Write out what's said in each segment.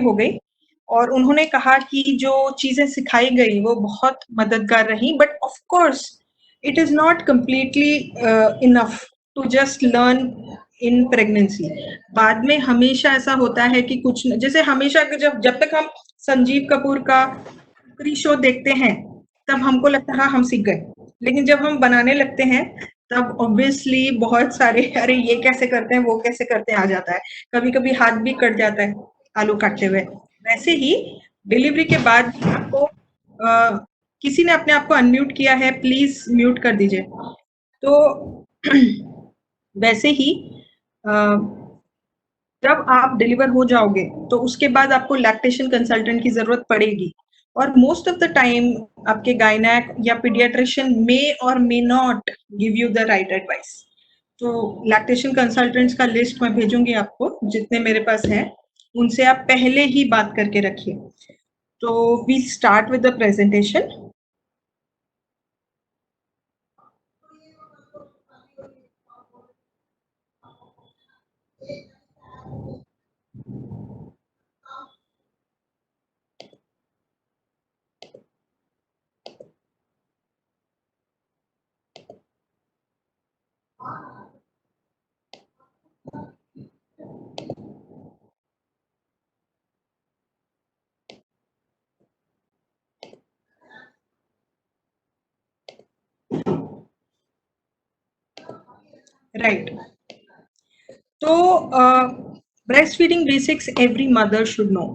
हो गई और उन्होंने कहा कि जो चीज़ें सिखाई गई वो बहुत मददगार रही, but of course it is not completely enough to just learn in pregnancy. बाद में हमेशा ऐसा होता है कि कुछ जैसे हमेशा जब जब तक हम संजीव कपूर का कुकरी शो देखते हैं तब हमको लगता है हाँ हम सीख गए, लेकिन जब हम बनाने लगते हैं तब ऑब्वियसली बहुत सारे अरे ये कैसे करते हैं वो कैसे करते हैं आ जाता है, कभी कभी हाथ भी कट जाता है आलू काटते हुए। वैसे ही डिलीवरी के बाद आपको किसी ने अपने आप को अनम्यूट किया है, प्लीज म्यूट कर दीजिए। तो वैसे ही अ, जब आप डिलीवर हो जाओगे तो उसके बाद आपको लैक्टेशन कंसल्टेंट की जरूरत पड़ेगी, और मोस्ट ऑफ द टाइम आपके गायनेक या पीडियाट्रिशियन मे और may not give you the right advice. तो लैक्टेशन कंसल्टेंट्स का लिस्ट मैं भेजूंगी आपको, जितने मेरे पास हैं उनसे आप पहले ही बात करके रखिए। तो we start with the presentation. Right. तो breastfeeding basics every mother should know.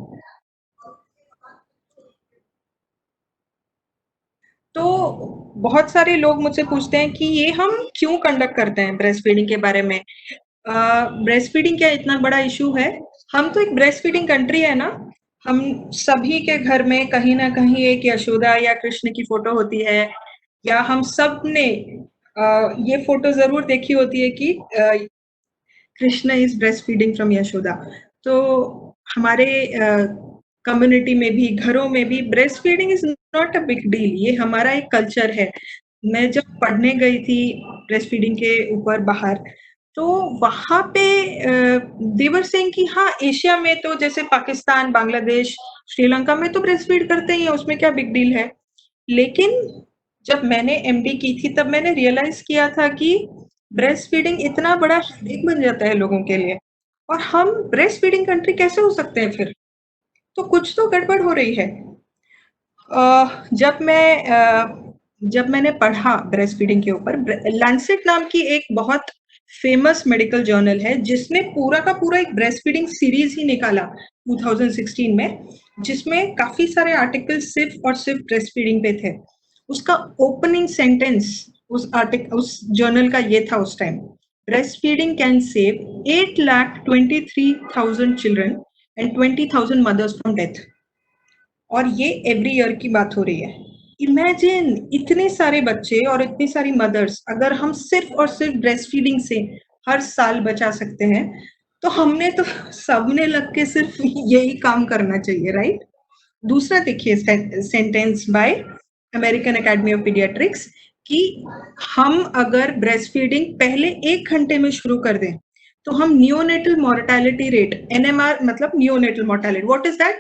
तो बहुत सारे लोग मुझसे पूछते हैं कि ये हम क्यों कंडक्ट करते हैं ब्रेस्ट फीडिंग के बारे में। ब्रेस्ट फीडिंग क्या इतना बड़ा इशू है? हम तो एक ब्रेस्ट फीडिंग कंट्री है ना। हम सभी के घर में कहीं ना कहीं एक यशोदा या कृष्ण की फोटो होती है, या हम सब ने ये फोटो जरूर देखी होती है कि Krishna is breast feeding from Yashoda. तो हमारे कम्युनिटी में भी, घरों में भी breast feeding is not a big deal, ये हमारा एक कल्चर है। मैं जब पढ़ने गई थी ब्रेस्ट फीडिंग के ऊपर बाहर, तो वहां पे देवर सिंह की हाँ एशिया में तो जैसे पाकिस्तान, बांग्लादेश, श्रीलंका में तो ब्रेस्ट फीड करते ही है, उसमें क्या बिग डील है। लेकिन जब मैंने एमडी की थी तब मैंने रियलाइज किया था कि ब्रेस्ट फीडिंग इतना बड़ा हेडेक बन जाता है लोगों के लिए, और हम ब्रेस्ट फीडिंग कंट्री कैसे हो सकते हैं फिर? तो कुछ तो गड़बड़ हो रही है। जब मैंने पढ़ा ब्रेस्ट फीडिंग के ऊपर, लैंसेट नाम की एक बहुत फेमस मेडिकल जर्नल है जिसने पूरा का पूरा एक ब्रेस्ट फीडिंग सीरीज ही निकाला 2016 में, जिसमें काफी सारे आर्टिकल सिर्फ और सिर्फ ब्रेस्ट फीडिंग पे थे। उसका ओपनिंग सेंटेंस उस जर्नल का ये था उस time: breast feeding can save 8,23,000 children and 20,000 mothers from death. और ये एवरी ईयर की बात हो रही है। इमेजिन इतने सारे बच्चे और इतनी सारी मदर्स अगर हम सिर्फ और सिर्फ ब्रेस्ट फीडिंग से हर साल बचा सकते हैं, तो हमने तो सबने लग के सिर्फ यही काम करना चाहिए, राइट? दूसरा देखिए sentence by American academy of paediatrics कि हम अगर ब्रेस्ट फीडिंग पहले 1 घंटे में शुरू कर दें तो हम नियोनेटल मोर्टेलिटी रेट, एनएमआर मतलब neonatal mortality, what is that?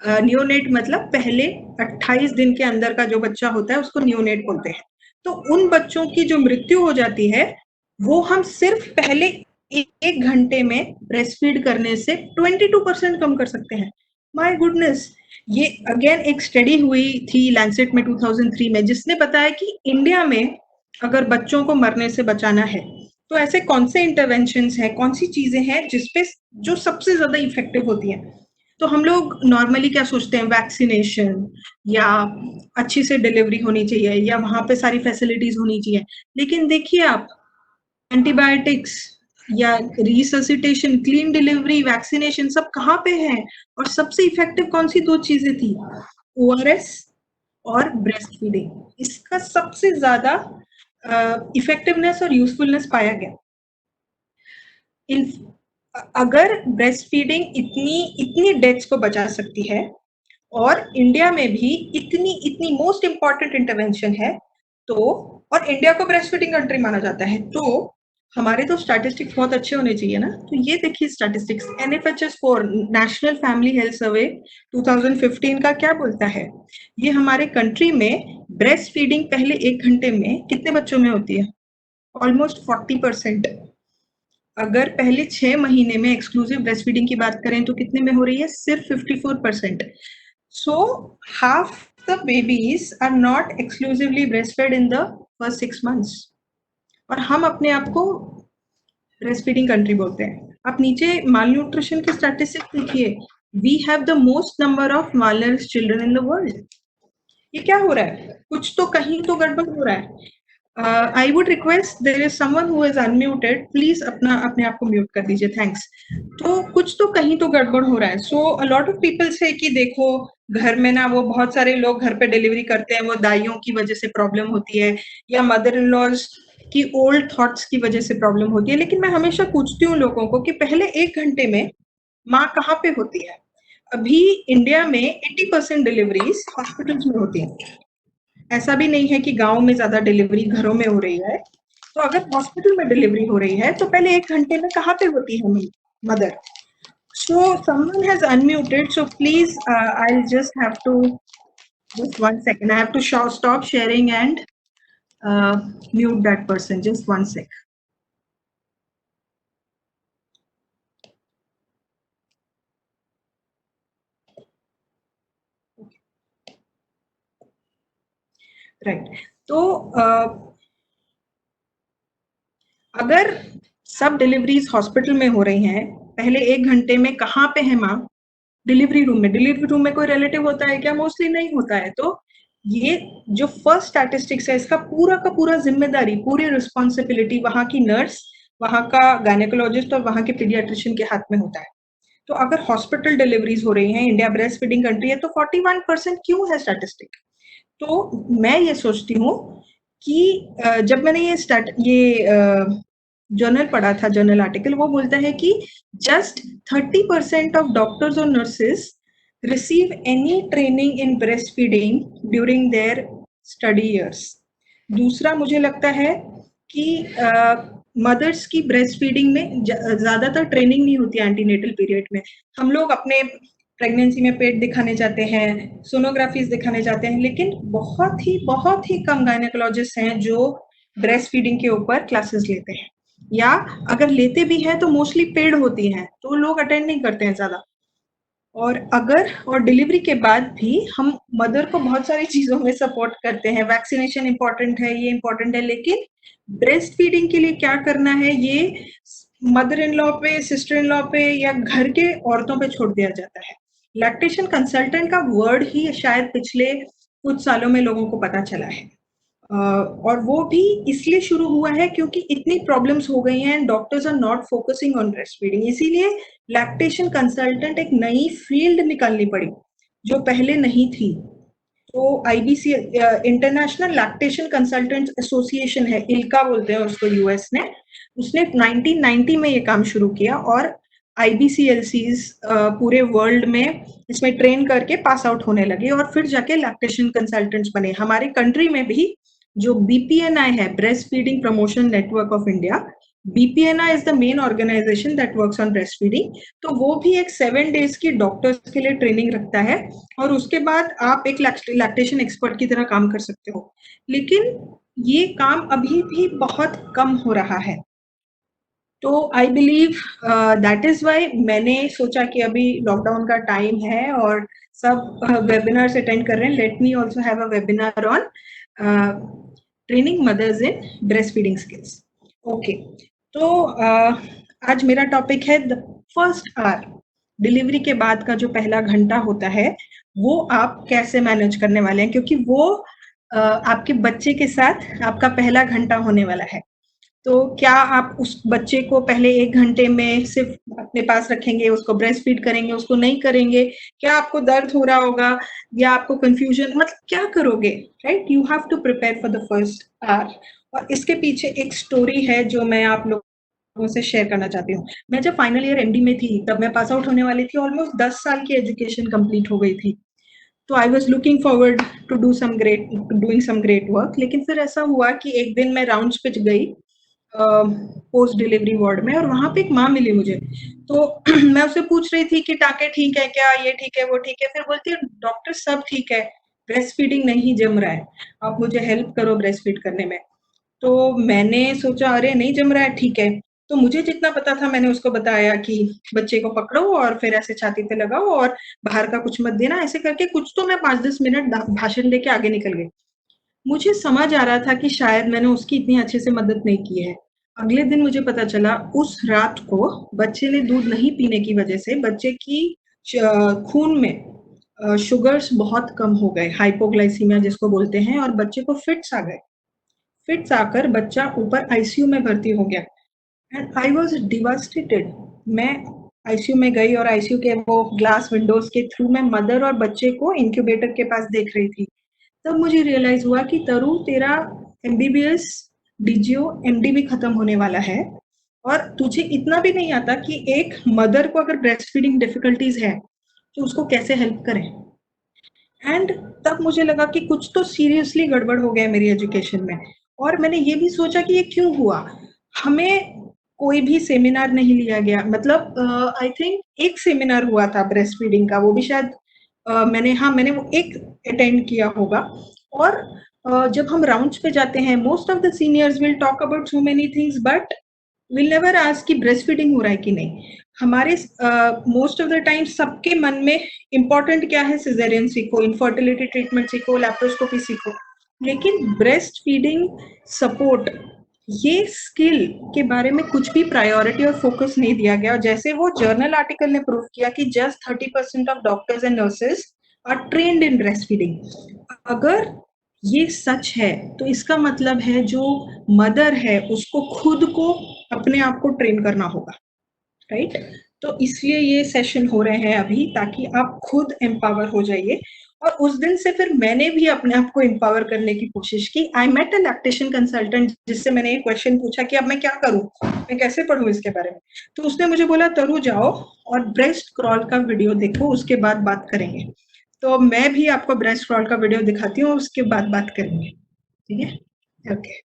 Neonate मतलब पहले 28 दिन के अंदर का जो बच्चा होता है उसको नियोनेट बोलते हैं। तो उन बच्चों की जो मृत्यु हो जाती है वो हम सिर्फ पहले 1 घंटे में ब्रेस्ट फीड करने से 22% कम कर सकते हैं। My goodness! ये अगेन एक स्टडी हुई थी लैंसेट में 2003 में, जिसने बताया कि इंडिया में अगर बच्चों को मरने से बचाना है तो ऐसे कौन से इंटरवेंशंस हैं, कौन सी चीजें हैं जिसपे जो सबसे ज्यादा इफेक्टिव होती हैं। तो हम लोग नॉर्मली क्या सोचते हैं, वैक्सीनेशन या अच्छी से डिलीवरी होनी चाहिए या वहां पे सारी फैसिलिटीज होनी चाहिए। लेकिन देखिए आप, एंटीबायोटिक्स या रिससिटेशन, क्लीन डिलीवरी, वैक्सीनेशन सब कहाँ पे है? और सबसे इफेक्टिव कौन सी 2 चीजें थी? ओआरएस और ब्रेस्ट फीडिंग। इसका सबसे ज्यादा इफेक्टिवनेस और यूजफुलनेस पाया गया। इन अगर ब्रेस्ट फीडिंग इतनी इतनी डेथ्स को बचा सकती है और इंडिया में भी इतनी इतनी मोस्ट इंपॉर्टेंट इंटरवेंशन है, तो और इंडिया को ब्रेस्ट फीडिंग कंट्री माना जाता है, तो हमारे तो स्टैटिस्टिक्स बहुत अच्छे होने चाहिए ना। तो ये देखिए statistics, NFHS 4 national family health survey 2015 का क्या बोलता है। ये हमारे कंट्री में ब्रेस्ट फीडिंग पहले 1 घंटे में कितने बच्चों में होती है? ऑलमोस्ट 40%। अगर पहले 6 महीने में एक्सक्लूसिव ब्रेस्ट फीडिंग की बात करें तो कितने में हो रही है? सिर्फ 54%। So half the babies are not exclusively breast fed in the first 6 months, और हम अपने आप को ब्रेस्ट फीडिंग कंट्री बोलते हैं। आप नीचे माल न्यूट्रिशन के स्टैटिस्टिक्स देखिए, we have the most number of malnourished children in the world. ये क्या हो रहा है? कुछ तो कहीं तो गड़बड़ हो रहा है। I would request, there is someone who is unmuted, please अपने आप को म्यूट कर दीजिए, थैंक्स। तो कुछ तो कहीं तो गड़बड़ हो रहा है। सो अ लॉट ऑफ पीपल से कि देखो घर में ना, वो बहुत सारे लोग घर पे डिलीवरी करते हैं, वो दाइयों की वजह से प्रॉब्लम होती है, या मदर इन लॉज की ओल्ड थॉट्स की वजह से प्रॉब्लम होती है। लेकिन मैं हमेशा पूछती हूँ लोगों को कि पहले 1 घंटे में माँ कहाँ पे होती है? अभी इंडिया में 80% डिलीवरीज हॉस्पिटल्स में होती हैं। ऐसा भी नहीं है कि गाँव में ज़्यादा डिलीवरी घरों में हो रही है। तो अगर हॉस्पिटल में डिलीवरी हो रही है, तो पहले 1 घंटे में कहाँ पे होती है mother? So someone has unmuted, so please, I'll just have to, just 1 second. I have to stop sharing and mute that person. Just 1 sec. Right. तो अगर सब डिलीवरीज हॉस्पिटल में हो रही हैं, पहले 1 घंटे में कहाँ पे है माँ? डिलीवरी रूम में। डिलीवरी रूम में कोई रिलेटिव होता है क्या? मोस्टली नहीं होता है। तो ये जो फर्स्ट स्टैटिस्टिक्स है, इसका पूरा का पूरा जिम्मेदारी, पूरी रिस्पॉन्सिबिलिटी वहां की नर्स, वहां का गायनेकोलॉजिस्ट और वहां के पीडियाट्रिशियन के हाथ में होता है। तो अगर हॉस्पिटल डिलीवरीज हो रही हैं, इंडिया ब्रेस्ट फीडिंग कंट्री है, तो 41% क्यों है स्टैटिस्टिक? तो मैं ये सोचती हूँ कि जब मैंने ये जर्नल पढ़ा था, जर्नल आर्टिकल, वो बोलता है कि जस्ट 30% ऑफ डॉक्टर्स और nurses receive any training in breast feeding during their study years. दूसरा मुझे लगता है कि मदर्स की ब्रेस्ट फीडिंग में ज्यादातर ट्रेनिंग नहीं होती एंटीनेटल पीरियड में। हम लोग अपने प्रेगनेंसी में पेट दिखाने जाते हैं, सोनोग्राफीज दिखाने जाते हैं, लेकिन बहुत ही कम गायनेकोलॉजिस्ट हैं जो ब्रेस्ट फीडिंग के ऊपर क्लासेस लेते हैं, या अगर लेते भी हैं तो मोस्टली पेड होती हैं, तो लोग अटेंड नहीं करते हैं ज्यादा। और डिलीवरी के बाद भी हम मदर को बहुत सारी चीजों में सपोर्ट करते हैं। वैक्सीनेशन इंपॉर्टेंट है, ये इंपॉर्टेंट है, लेकिन ब्रेस्ट फीडिंग के लिए क्या करना है, ये मदर इन लॉ पे, सिस्टर इन लॉ पे, या घर के औरतों पे छोड़ दिया जाता है। लैक्टेशन कंसल्टेंट का वर्ड ही शायद पिछले कुछ सालों में लोगों को पता चला है, और वो भी इसलिए शुरू हुआ है क्योंकि इतनी प्रॉब्लम्स हो गई हैं, doctors are not focusing on breast feeding. इसीलिए लैक्टेशन कंसल्टेंट एक नई फील्ड निकालनी पड़ी जो पहले नहीं थी। तो IBC, international lactation consultant association है, इल्का बोलते हैं उसको यूएस ने, उसने 1990 में ये काम शुरू किया, और आईबीसीएलसीज पूरे वर्ल्ड में इसमें ट्रेन करके पास आउट होने लगे, और फिर जाके लैक्टेशन कंसल्टेंट्स बने। हमारे कंट्री में भी जो बीपीएनआई है, breastfeeding promotion network of India, BPNI is the main organisation that works on breast feeding. तो वो भी एक 7 days की डॉक्टर्स के लिए ट्रेनिंग रखता है, और उसके बाद आप एक लैक्टेशन एक्सपर्ट की तरह काम कर सकते हो। लेकिन ये काम अभी भी बहुत कम हो रहा है। तो I believe that is why मैंने सोचा कि अभी लॉकडाउन का टाइम है और सब वेबिनार्स अटेंड कर रहे हैं, let me also have a webinar on training mother's in breast feeding skills. Okay, तो आज मेरा टॉपिक है द फर्स्ट आवर। डिलीवरी के बाद का जो पहला घंटा होता है, वो आप कैसे मैनेज करने वाले हैं, क्योंकि वो आपके बच्चे के साथ आपका पहला घंटा होने वाला है। तो क्या आप उस बच्चे को पहले 1 घंटे में सिर्फ अपने पास रखेंगे, उसको ब्रेस्ट फीड करेंगे, उसको नहीं करेंगे? क्या आपको दर्द हो रहा होगा, या आपको कंफ्यूजन, मतलब क्या करोगे? Right, you have to prepare for the first hour. और इसके पीछे एक स्टोरी है जो मैं आप लोगों से शेयर करना चाहती हूँ। मैं जब फाइनल ईयर एमडी में थी, तब मैं पास आउट होने वाली थी, ऑलमोस्ट 10 साल की एजुकेशन कंप्लीट हो गई थी। तो I was looking forward to doing some great work. लेकिन फिर ऐसा हुआ कि एक दिन मैं राउंड्स पे गई, पोस्ट डिलीवरी वार्ड में, और वहाँ पे एक माँ मिली मुझे। तो मैं उससे पूछ रही थी कि टाँके ठीक है क्या? ये ठीक है, वो ठीक है? फिर बोलती है डॉक्टर सब ठीक है, ब्रेस्ट फीडिंग नहीं जम रहा है, आप मुझे हेल्प करो ब्रेस्ट फीड करने में। तो मैंने सोचा अरे नहीं जम रहा है, ठीक है। तो मुझे जितना पता था मैंने उसको बताया कि बच्चे को पकड़ो और फिर ऐसे छाती पे लगाओ और बाहर का कुछ मत देना, ऐसे करके कुछ तो मैं 5-10 मिनट भाषण देके आगे निकल गई। मुझे समझ आ रहा था कि शायद मैंने उसकी इतनी अच्छे से मदद नहीं की है। अगले दिन मुझे पता चला उस रात को बच्चे ने दूध नहीं पीने की वजह से बच्चे की खून में शुगर्स बहुत कम हो गए, हाइपोग्लाइसीमिया जिसको बोलते हैं, और बच्चे को फिट्स आ गए। फिट्स आकर बच्चा ऊपर आईसीयू में भर्ती हो गया एंड आई वाज डिवास्टेटेड। मैं आईसीयू में गई और आईसीयू के वो ग्लास विंडोज के थ्रू मैं मदर और बच्चे को इंक्यूबेटर के पास देख रही थी। तब मुझे रियलाइज हुआ कि तरु तेरा एमबीबीएस डीजीओ एमडी भी खत्म होने वाला है, और तुझे इतना भी नहीं आता कि एक मदर को अगर ब्रेस्ट फीडिंग डिफिकल्टीज है तो उसको कैसे हेल्प करें। एंड तब मुझे लगा कि कुछ तो सीरियसली गड़बड़ हो गया है मेरी एजुकेशन में। और मैंने ये भी सोचा कि ये क्यों हुआ। हमें कोई भी सेमिनार नहीं लिया गया, मतलब आई थिंक एक सेमिनार हुआ था ब्रेस्ट फीडिंग का, वो भी शायद मैंने वो एक अटेंड किया होगा। और जब हम राउंड्स पे जाते हैं most of the seniors will talk about so many things but will never ask कि ब्रेस्ट फीडिंग हो रहा है कि नहीं। हमारे मोस्ट ऑफ द टाइम सबके मन में इम्पोर्टेंट क्या है, सिजेरियन सीखो, इनफर्टिलिटी ट्रीटमेंट सीखो, लैप्रोस्कोपी सीखो। लेकिन ब्रेस्ट फीडिंग सपोर्ट, ये स्किल के बारे में कुछ भी प्रायोरिटी और फोकस नहीं दिया गया। जैसे वो जर्नल आर्टिकल ने प्रूव किया कि just 30% of doctors and nurses are trained in breast feeding. अगर ये सच है तो इसका मतलब है जो मदर है उसको खुद को अपने आप को ट्रेन करना होगा, राइट? तो इसलिए ये सेशन हो रहे हैं अभी, ताकि आप खुद एम्पावर हो जाइए। और उस दिन से फिर मैंने भी अपने आप को एम्पावर करने की कोशिश की। I met a lactation consultant जिससे मैंने एक क्वेश्चन पूछा कि अब मैं क्या करूं, मैं कैसे पढ़ूं इसके बारे में। तो उसने मुझे बोला तरु जाओ और ब्रेस्ट क्रॉल का वीडियो देखो, उसके बाद बात करेंगे। तो मैं भी आपको ब्रेस्ट क्रॉल का वीडियो दिखाती हूँ, उसके बाद बात करेंगे, ठीक है? ओके।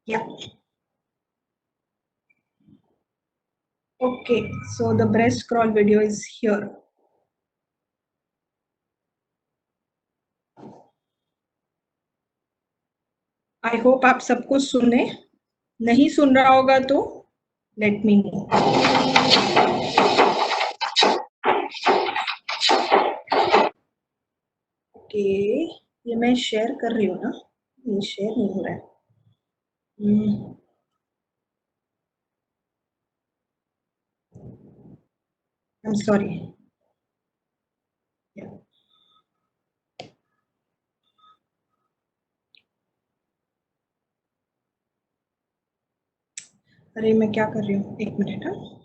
या okay, so the breast crawl video is here. I hope आप सबको सुने, नहीं सुन रहा होगा तो लेट मी नो। ओके, ये मैं शेयर कर रही हूँ ना, ये शेयर नहीं हो रहा है। I am sorry. अरे मैं क्या कर रही हूँ, एक मिनट।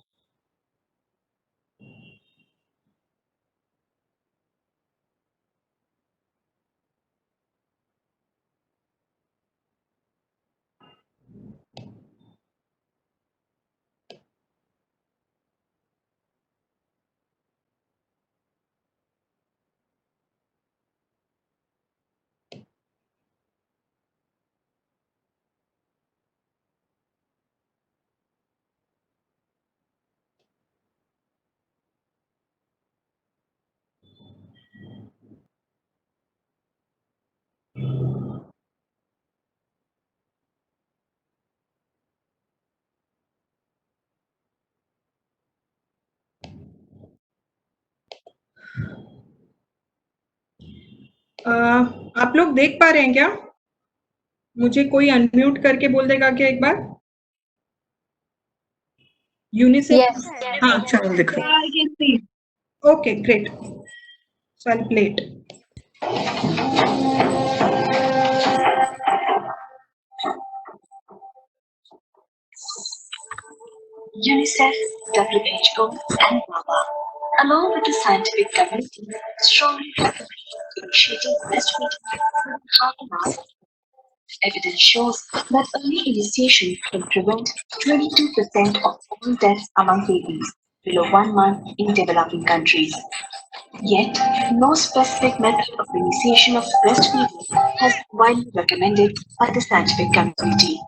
हाँ, आप लोग देख पा रहे हैं क्या? मुझे कोई अनम्यूट करके बोल देगा क्या एक बार? यूनिसेफ। Yes. हाँ चलो दिख रहा I can see. है। Okay great, so I play it. UNICEF, WHO, and NAMA, along with the scientific community, strongly recommend initiating breastfeeding half an hour. Evidence shows that early initiation can prevent 22% of all deaths among babies below 1 month in developing countries. Yet, no specific method of initiation of breastfeeding has been widely recommended by the scientific community.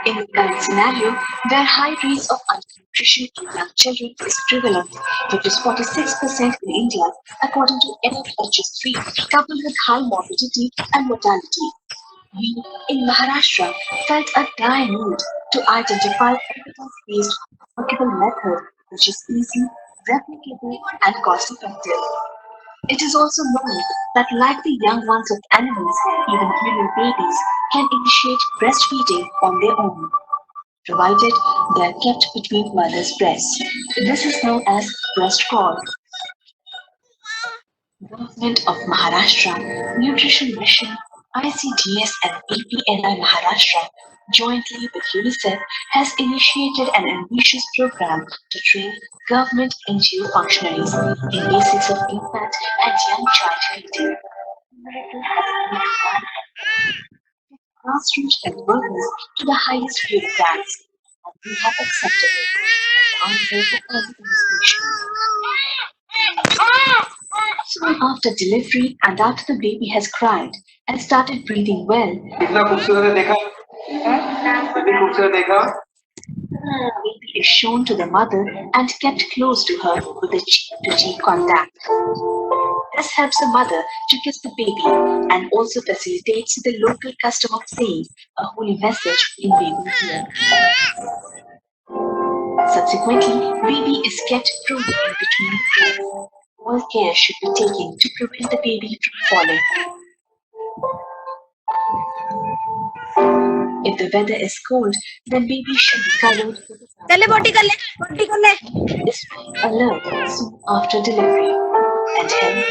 In the current scenario, where high rates of undernutrition in young children is prevalent, which is 46% in India, according to NFHS3, coupled with high morbidity and mortality, we in Maharashtra felt a dire need to identify evidence-based workable method which is easy, replicable, and cost-effective. It is also known that like the young ones of animals, even human babies can initiate breastfeeding on their own, provided they are kept between mother's breasts. This is known as breast cord. Government of Maharashtra, Nutrition Mission, ICDS and APNI Maharashtra, jointly with UNICEF, has initiated an ambitious program to train government NGO functionaries in basics of infant and young child feeding. Miracle has been done grassroots health workers to the highest bureaucrats, and we have accepted it as the answer for every initiation. Soon after delivery and after the baby has cried and started breathing well, the baby is shown to the mother and kept close to her with a cheek-to-cheek contact. This helps the mother to kiss the baby and also facilitates the local custom of saying a holy message in baby's ear. Subsequently, baby is kept prone in between the breasts. All care should be taken to prevent the baby from falling. If the weather is cold, then baby should be cuddled with a is alert soon after delivery and hence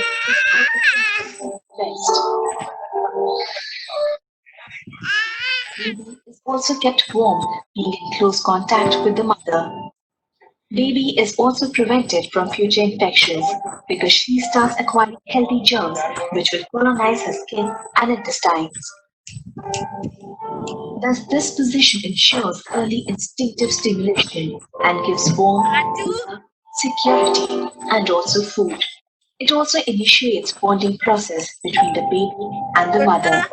is best. Baby is also kept warm, being in close contact with the mother. Baby is also prevented from future infections because she starts acquiring healthy germs which will colonize her skin and intestines. Thus, this position ensures early instinctive stimulation and gives warmth, security, and also food. It also initiates bonding process between the baby and the mother.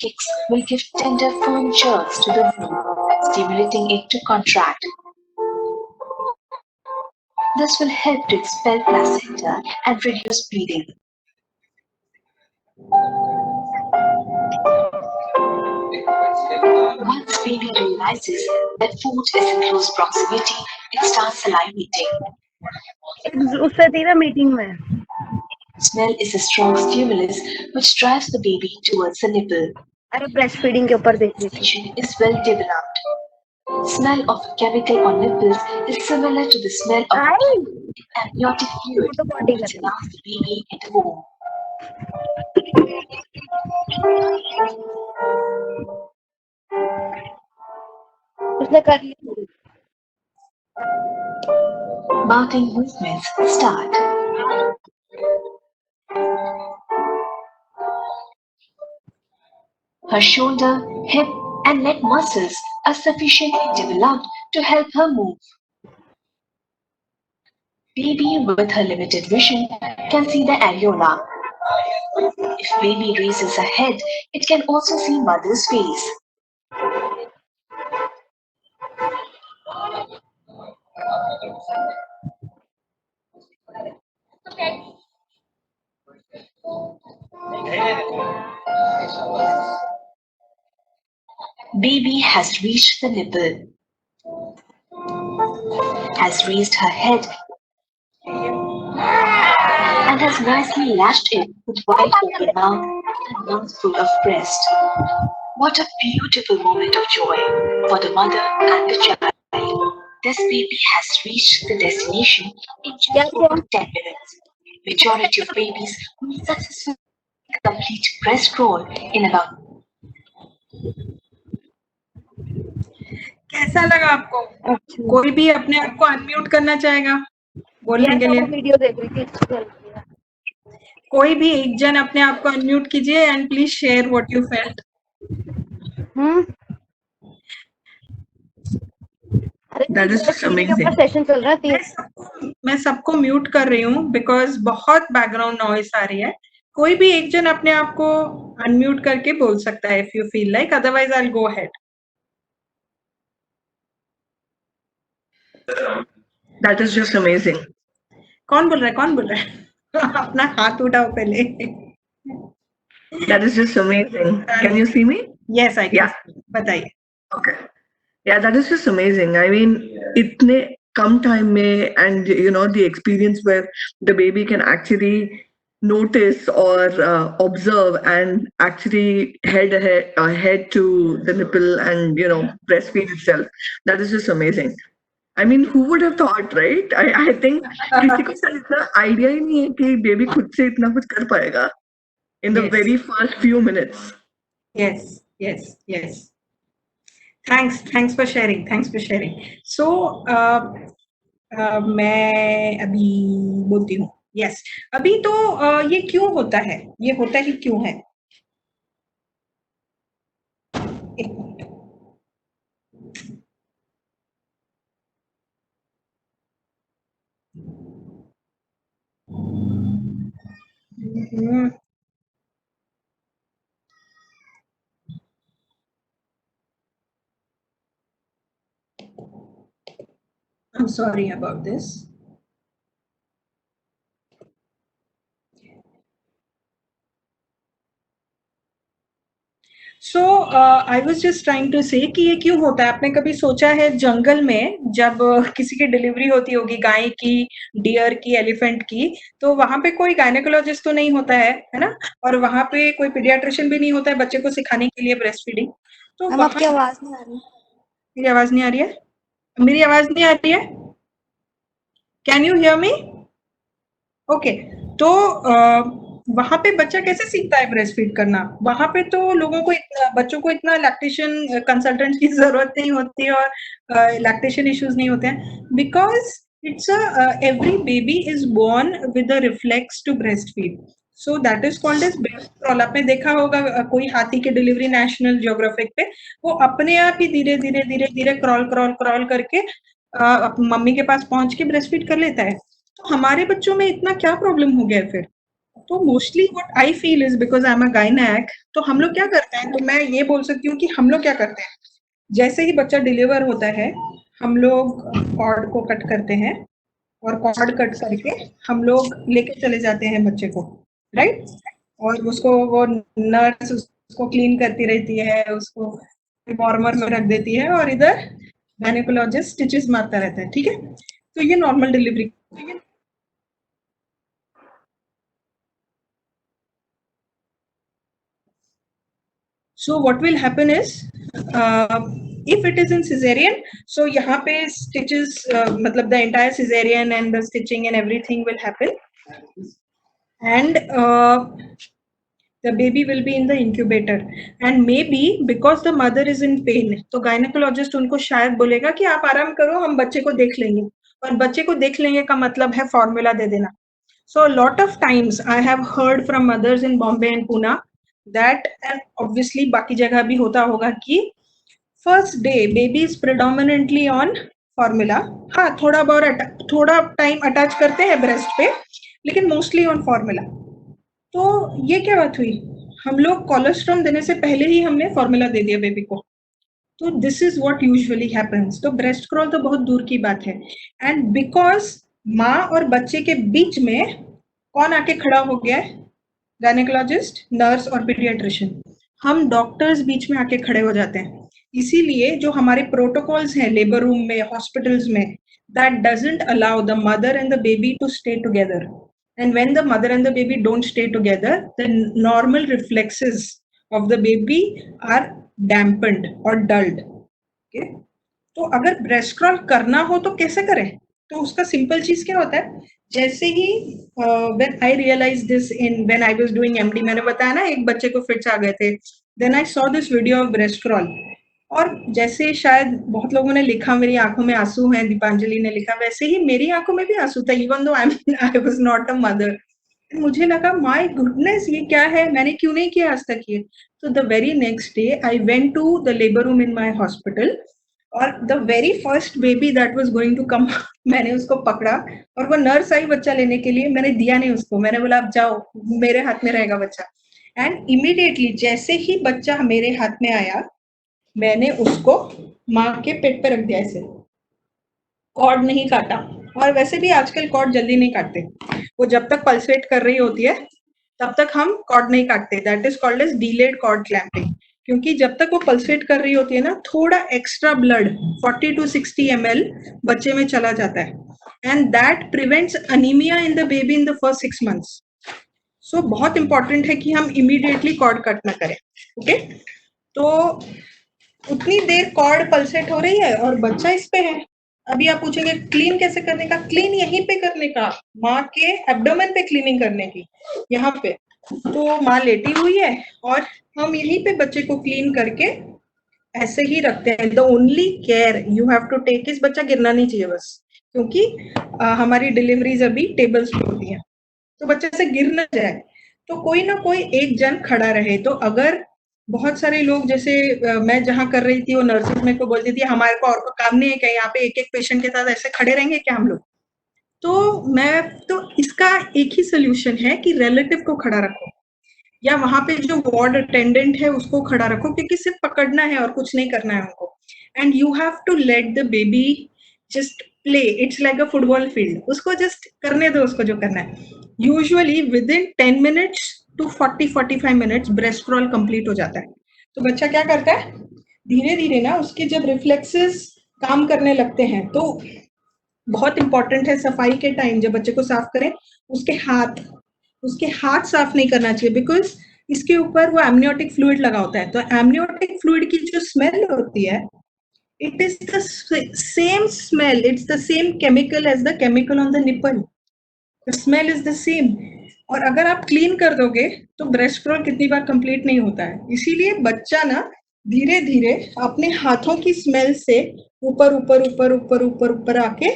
Kicks will give tender, firm jerks to the womb, stimulating it to contract. This will help to expel placenta and reduce bleeding. Once baby realizes that food is in close proximity, it starts salivating. उससे थी ना meeting में Smell is a strong stimulus which drives the baby towards the nipple. अरे breast feeding के ऊपर देख रही थी Sensation is well developed. Smell of chemical on nipples is similar to the smell of amniotic fluid, which allows the baby in the womb. उसने कर ली Mouthing movements start. Her shoulder, hip, and neck muscles are sufficiently developed to help her move. Baby with her limited vision can see the areola. If baby raises her head, it can also see mother's face. Baby has reached the nipple, has raised her head, and has nicely lashed it with wide open mouth and mouthful of breast. What a beautiful moment of joy for the mother and the child. This baby has reached the destination in just over 10 minutes. Majority of babies will successfully complete breast crawl in about. कैसा लगा आपको? कोई भी अपने आप को unmute करना चाहेगा? बोलने के लिए। वीडियो देख रही थी, अच्छी चल रही है। कोई भी एक जन अपने आप को अनम्यूट कीजिए and please share what you felt. अरे That is just breastfeeding के ऊपर amazing. सेशन चल रहा है। मैं सबको म्यूट कर रही हूँ बिकॉज बहुत बैकग्राउंड नॉइस आ रही है। कोई भी एक जन अपने आप को अनम्यूट करके बोल सकता है if you feel like, otherwise I will go ahead. That is just amazing. कौन बोल रहा है, कौन बोल रहा है? अपना हाथ उठाओ पहले। That is just amazing. Can you see me? Yes I can. Yeah. बताइए। Okay. Yeah, that is just amazing. I mean, itne kam time mein, and you know, the experience where the baby can actually notice or observe and actually head to the nipple and you know breastfeed itself. That is just amazing. I mean, who would have thought, right? I think किसी को शायद इतना idea ही नहीं है कि baby खुद से इतना कुछ कर पाएगा in the Yes. very first few minutes. Yes, yes, yes. Thanks for sharing. Thanks for sharing. So, मैं अभी बोलती हूँ। Yes. अभी तो ये क्यों होता है? ये होता ही क्यों है? एक minute. I'm sorry about this. So I was just trying to say कि ये क्यों होता है? आपने कभी सोचा है जंगल में जब किसी की डिलीवरी होती होगी, गाय की, डियर की, एलिफेंट की, तो वहां पे कोई गायनेकोलॉजिस्ट तो नहीं होता है ना? और वहां पे कोई पीडियाट्रिशियन भी नहीं होता है बच्चे को सिखाने के लिए ब्रेस्ट फीडिंग। तो हम आपकी आवाज नहीं आ रही। मेरी आवाज नहीं आ रही है? मेरी आवाज नहीं आ रही है? Can you hear me? Okay. तो वहां पे बच्चा कैसे सीखता है ब्रेस्ट फीड करना? वहां पे तो लोगों को बच्चों को इतना लैक्टेशन कंसल्टेंट की जरूरत नहीं होती और लैक्टेशन इश्यूज नहीं होते हैं because it's every baby is born with a reflex to breast feed. So that is called as breast crawl. आपने देखा होगा कोई हाथी की डिलीवरी नेशनल ज्योग्राफिक पे, वो अपने आप ही धीरे धीरे धीरे धीरे क्रॉल क्रॉल क्रॉल करके मम्मी के पास पहुंच के ब्रेस्ट फीड कर लेता है। तो हमारे बच्चों में इतना क्या प्रॉब्लम हो गया फिर? तो mostly what I feel is because I am a gynaec. तो हम लोग क्या करते हैं, तो मैं ये बोल सकती हूँ कि हम लोग क्या करते हैं, जैसे ही बच्चा डिलीवर होता है हम लोग कॉर्ड को कट करते हैं और कॉर्ड कट करके हम लोग लेके चले जाते हैं बच्चे को, राइट? और उसको वो नर्स उसको क्लीन करती रहती है, उसको वार्मर में रख देती है और इधर गायनेकोलॉजिस्ट स्टिचेस मारता रहता है, ठीक है? तो ये normal delivery. So what will happen is, if it is in cesarean, so यहाँ पे stitches, मतलब the entire cesarean and the stitching and everything will happen, and the baby will be in the incubator, and maybe because the mother is in pain, तो gynecologist उनको शायद बोलेगा कि आप आराम करो, हम बच्चे को देख लेंगे। और बच्चे को देख लेंगे का मतलब है फॉर्मूला दे देना। So a lot of times I have heard from mothers in Bombay and Pune that, and obviously बाकी जगह भी होता होगा कि first day baby is predominantly on formula। हाँ, थोड़ा टाइम अटैच करते हैं ब्रेस्ट पे, लेकिन मोस्टली ऑन फॉर्मूला। तो ये क्या बात हुई, हम लोग कोलेस्ट्रॉल देने से पहले ही हमने फॉर्मूला दे दिया बेबी को। तो this is what usually happens. तो ब्रेस्ट क्रॉल तो बहुत दूर की बात है, एंड बिकॉज माँ और बच्चे के बीच में कौन आके खड़ा हो गया है? गायनेकोलॉजिस्ट, नर्स और पीडियाट्रिशियन। हम डॉक्टर्स बीच में आके खड़े हो जाते हैं। इसीलिए जो हमारे प्रोटोकॉल्स हैं लेबर रूम में, हॉस्पिटल्स में, that doesn't allow the mother and the baby to stay together, and when the mother and the baby don't stay together, the normal reflexes of the baby are dampened or dulled. Okay? तो अगर breast crawl करना हो तो कैसे करें? तो उसका simple चीज क्या होता है, जैसे ही when I realise this in when I was doing MD, मैंने बताया ना एक बच्चे को फिट्स आ गए थे, then I saw this video of breast crawl. और जैसे शायद बहुत लोगों ने लिखा मेरी आंखों में आंसू हैं, दीपांजलि ने लिखा, वैसे ही मेरी आंखों में भी आंसू था, even though I was not a mother. मुझे लगा माय गुडनेस ये क्या है, मैंने क्यों नहीं किया आज तक ये। तो the very next day I went to the labour room in my hospital, और the very first baby that was going to come मैंने उसको पकड़ा, और वो नर्स आई बच्चा लेने के लिए, मैंने दिया नहीं उसको, मैंने बोला अब जाओ, मेरे हाथ में रहेगा बच्चा। एंड इमीडिएटली जैसे ही बच्चा मेरे हाथ में आया, मैंने उसको माँ के पेट पे रख दिया ऐसे, कॉर्ड नहीं काटा। और वैसे भी आजकल कॉर्ड जल्दी नहीं काटते, वो जब तक पल्सेट कर रही होती है तब तक हम कॉर्ड नहीं काटते, that is called as delayed cord clamping. क्योंकि जब तक वो पल्सेट कर रही होती है ना, थोड़ा एक्स्ट्रा ब्लड 40 to 60 ml बच्चे में चला जाता है, and that prevents anaemia in the baby in the first 6 months। सो बहुत इंपॉर्टेंट है कि हम इमीडिएटली कॉर्ड कट ना करें। ओके, तो उतनी देर कॉर्ड पल्सेट हो रही है और बच्चा इस पे है। अभी आप पूछेंगे क्लीन कैसे करने का, क्लीन यहीं पे करने का, माँ के एब्डोमेन पे क्लीनिंग करने की, यहाँ पे। तो माँ लेटी हुई है और हम यहीं पे बच्चे को क्लीन करके ऐसे ही रखते हैं। The only care you have to take is बच्चा गिरना नहीं चाहिए बस, क्योंकि हमारी डिलीवरीज अभी टेबल्स पे होती हैं, तो बच्चे से गिर ना जाए, तो कोई ना कोई एक जन खड़ा रहे। तो अगर बहुत सारे लोग, जैसे मैं जहाँ कर रही थी वो नर्सेज मेरे को बोलती थी हमारे को और को काम नहीं है क्या, यहाँ पे एक एक पेशेंट के साथ ऐसे खड़े रहेंगे क्या हम लोग। तो इसका एक ही सोल्यूशन है कि रिलेटिव को खड़ा रखो, या वहां पे जो वार्ड अटेंडेंट है उसको खड़ा रखो, क्योंकि सिर्फ पकड़ना है और कुछ नहीं करना है उनको। And you have to let the baby just play, it's like a football field, उसको जस्ट करने दो उसको जो करना है। Usually within 10 minutes to 40-45 minutes breast crawl complete हो जाता है। तो बच्चा क्या करता है, धीरे धीरे ना उसके जब रिफ्लेक्सेस काम करने लगते हैं, तो बहुत इंपॉर्टेंट है सफाई के टाइम जब बच्चे को साफ करें, उसके हाथ साफ नहीं करना चाहिए, बिकॉज इसके ऊपर वो एमनियोटिक फ्लूइड लगा होता है। तो एमनियोटिक फ्लूइड की जो स्मेल होती है, it is the same smell, it's the same chemical as the chemical on the nipple, the smell is the same। और अगर आप क्लीन कर दोगे तो ब्रेस्ट क्रॉल कितनी बार कंप्लीट नहीं होता है। इसीलिए बच्चा ना धीरे धीरे अपने हाथों की स्मेल से ऊपर ऊपर ऊपर ऊपर ऊपर ऊपर आके,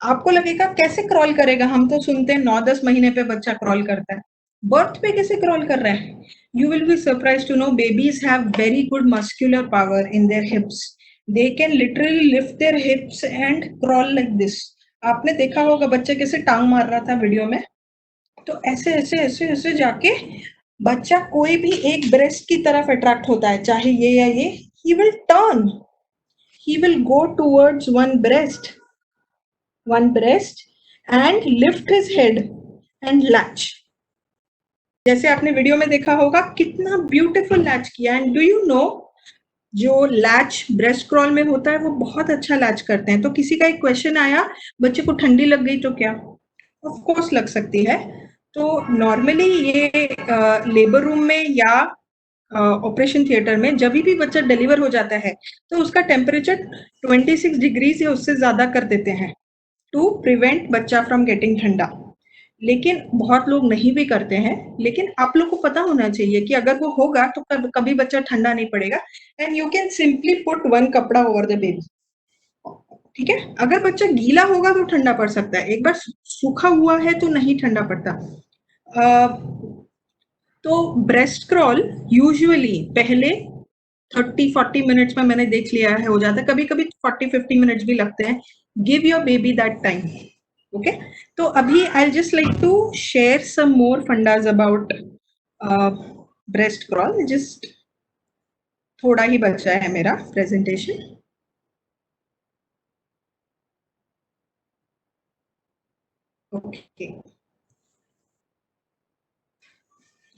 आपको लगेगा कैसे क्रॉल करेगा, हम तो सुनते हैं 9-10 महीने पे बच्चा क्रॉल करता है, बर्थ पे कैसे क्रॉल कर रहा है। You will be surprise to know babies have very good muscular power in their hips, they can literally lift their hips and crawl like this. आपने देखा होगा बच्चे कैसे टांग मार रहा था वीडियो में, तो ऐसे ऐसे ऐसे ऐसे जाके बच्चा कोई भी एक ब्रेस्ट की तरफ अट्रैक्ट होता है, चाहे ये या ये, he will turn, he will go towards one breast and lift his head and latch। जैसे आपने वीडियो में देखा होगा कितना ब्यूटीफुल लैच किया। एंड डू यू नो, जो लैच ब्रेस्ट क्रॉल में होता है वो बहुत अच्छा लैच करते हैं। तो किसी का एक क्वेश्चन आया, बच्चे को ठंडी लग गई तो क्या, ऑफ कोर्स लग सकती है। तो नॉर्मली ये लेबर रूम में या ऑपरेशन थिएटर में जब भी बच्चा डिलीवर हो जाता है तो उसका टेम्परेचर 26 डिग्री या उससे ज्यादा कर देते हैं टू प्रिवेंट बच्चा फ्रॉम गेटिंग ठंडा। लेकिन बहुत लोग नहीं भी करते हैं, लेकिन आप लोग को पता होना चाहिए कि अगर वो होगा तो कभी बच्चा ठंडा नहीं पड़ेगा। And you can simply put one कपड़ा ओवर द बेबी, ठीक है। अगर बच्चा गीला होगा तो ठंडा पड़ सकता है, एक बार सूखा हुआ है तो नहीं ठंडा पड़ता। तो ब्रेस्ट क्रॉल यूजुअली पहले 30-40 मिनट्स में मैंने देख लिया है हो जाता है, कभी कभी 40-50 मिनट्स भी लगते हैं। Give your baby that time. Okay, तो अभी I just like to share some more fundas about breast crawl. Just थोड़ा ही बचा है मेरा प्रेजेंटेशन। Okay,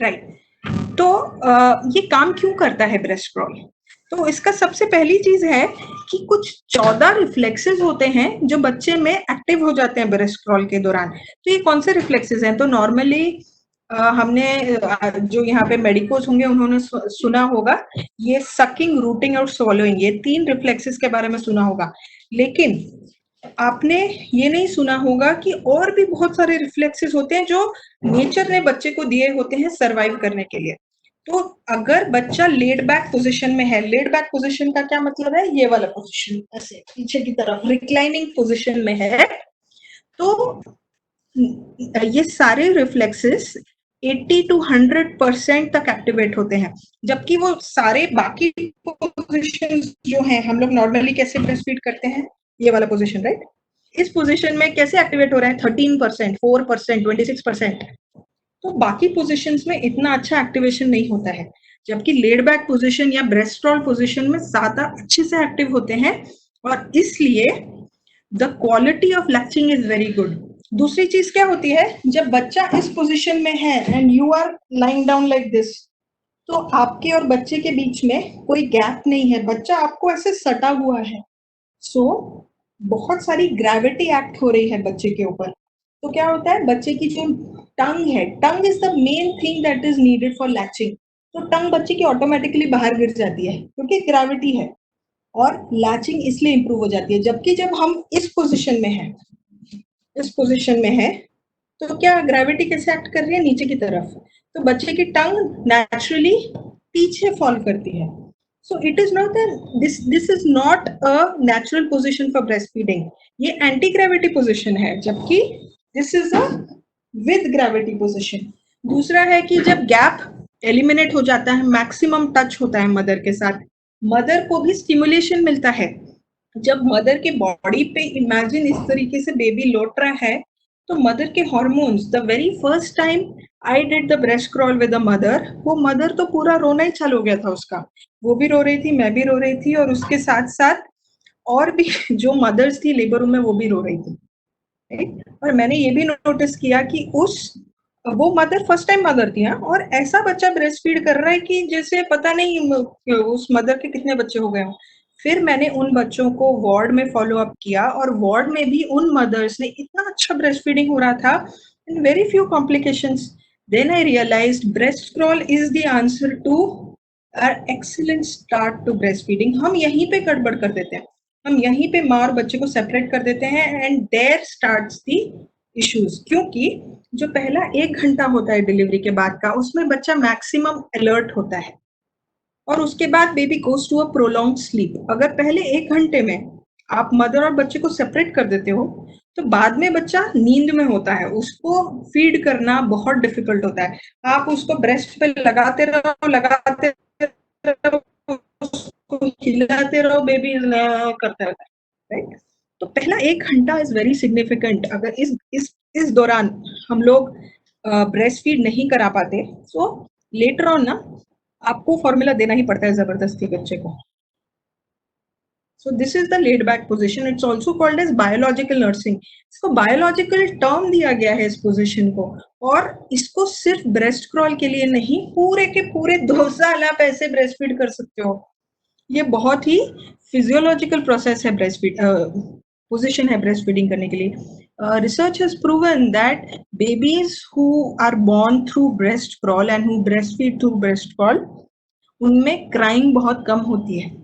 right. तो ये काम क्यों करता है ब्रेस्ट क्रॉल? तो इसका सबसे पहली चीज है कि कुछ 14 रिफ्लेक्सेस होते हैं जो बच्चे में एक्टिव हो जाते हैं ब्रेस्ट क्रॉल के दौरान। तो ये कौन से रिफ्लेक्सेस हैं? तो नॉर्मली हमने जो यहाँ पे मेडिकोस होंगे उन्होंने सुना होगा ये सकिंग, रूटिंग और swallowing, ये 3 रिफ्लेक्सेस के बारे में सुना होगा। लेकिन आपने ये नहीं सुना होगा कि और भी बहुत सारे रिफ्लेक्सेस होते हैं जो नेचर ने बच्चे को दिए होते हैं सरवाइव करने के लिए। तो अगर बच्चा लेड बैक पोजीशन में है, लेड बैक पोजीशन का क्या मतलब है, ये वाला पोजीशन, ऐसे पीछे की तरफ रिक्लाइनिंग पोजीशन में है, तो ये सारे रिफ्लेक्सेस 80 to 100% तक एक्टिवेट होते हैं, जबकि वो सारे बाकी पोजीशंस जो हैं, हम लोग नॉर्मली कैसे ब्रेस्ट फीड करते हैं, ये वाला पोजीशन, राइट, इस पोजीशन में कैसे एक्टिवेट हो रहा है, 13%, 4%, 26%। तो बाकी पोजीशंस में इतना अच्छा एक्टिवेशन नहीं होता है, जबकि लेड बैक पोजीशन या ब्रेस्ट रोल पोजीशन में ज्यादा अच्छे से एक्टिव होते हैं, और इसलिए the quality of latching is very good. दूसरी चीज क्या होती है, जब बच्चा इस पोजीशन में है and you are lying down like this, तो आपके और बच्चे के बीच में कोई गैप नहीं है, बच्चा आपको ऐसे सटा हुआ है, सो बहुत सारी ग्रेविटी एक्ट हो रही है बच्चे के ऊपर। तो क्या होता है, बच्चे की जो टंग है, tongue is the main thing that is needed for latching, तो टंग बच्चे की ऑटोमेटिकली बाहर गिर जाती है क्योंकि ग्रेविटी है, और लैचिंग इसलिए इंप्रूव हो जाती है। जबकि जब हम इस पोजीशन में है, इस पोजीशन में है, तो क्या ग्रेविटी कैसे एक्ट कर रही है, नीचे की तरफ, तो बच्चे की टंग नेचुरली पीछे फॉल करती है। So it is not that this is not a natural position for breastfeeding. ये anti gravity position है, जबकि this is a with gravity position. दूसरा है कि जब गैप एलिमिनेट हो जाता है, मैक्सिमम टच होता है मदर के साथ, मदर को भी स्टिमुलेशन मिलता है। जब मदर के बॉडी पे इमेजिन इस तरीके से बेबी लौट रहा है, तो मदर के hormones, the very first time I did the breast crawl with the mother, वो मदर तो पूरा रोना ही चालू हो गया था उसका, वो भी रो रही थी, मैं भी रो रही थी, और उसके साथ साथ और भी जो मदर्स थी लेबर रूम में वो भी रो रही थी, राइट। और मैंने ये भी नोटिस किया कि वो मदर फर्स्ट टाइम मदर थी, और ऐसा बच्चा ब्रेस्ट फीड कर रहा है कि जैसे पता नहीं उस मदर के कितने बच्चे हो गए हों। फिर मैंने उन बच्चों को वार्ड में फॉलो अप किया, और वार्ड में भी उन मदर्स ने इतना अच्छा ब्रेस्ट फीडिंग हो रहा था, in very few complications. Then I realized breast crawl is the answer to excellent start to breast feeding. हम यहीं पे गड़बड़ कर देते हैं, हम यहीं पे माँ और बच्चे को सेपरेट कर देते हैं, and there starts the issues. क्योंकि जो पहला 1 घंटा होता है डिलीवरी के बाद का, उसमें बच्चा मैक्सिमम अलर्ट होता है, और उसके बाद baby goes to a prolong sleep. अगर पहले 1 घंटे में आप मदर और बच्चे को सेपरेट कर देते हो, तो बाद में बच्चा नींद में होता है, उसको फीड करना बहुत डिफिकल्ट होता है। आप उसको ब्रेस्ट पे लगाते रहो, उसको हिलाते रहो, बेबी करता रहता है, राइट। तो पहला 1 घंटा इज वेरी सिग्निफिकेंट। अगर इस दौरान हम लोग ब्रेस्ट फीड नहीं करा पाते, तो लेटर ऑन ना आपको फॉर्मूला देना ही पड़ता है जबरदस्ती बच्चे को। So this is the laid back position. It's also called as biological nursing. इसको biological term दिया गया है इस position को, और इसको सिर्फ breast crawl के लिए नहीं, पूरे के पूरे 2 साल आप ऐसे breast feed कर सकते हो। ये बहुत ही physiological process है position है breast feeding करने के लिए। Research has proven that babies who are born through breast crawl and who breastfeed through breast crawl, उनमें crying बहुत कम होती है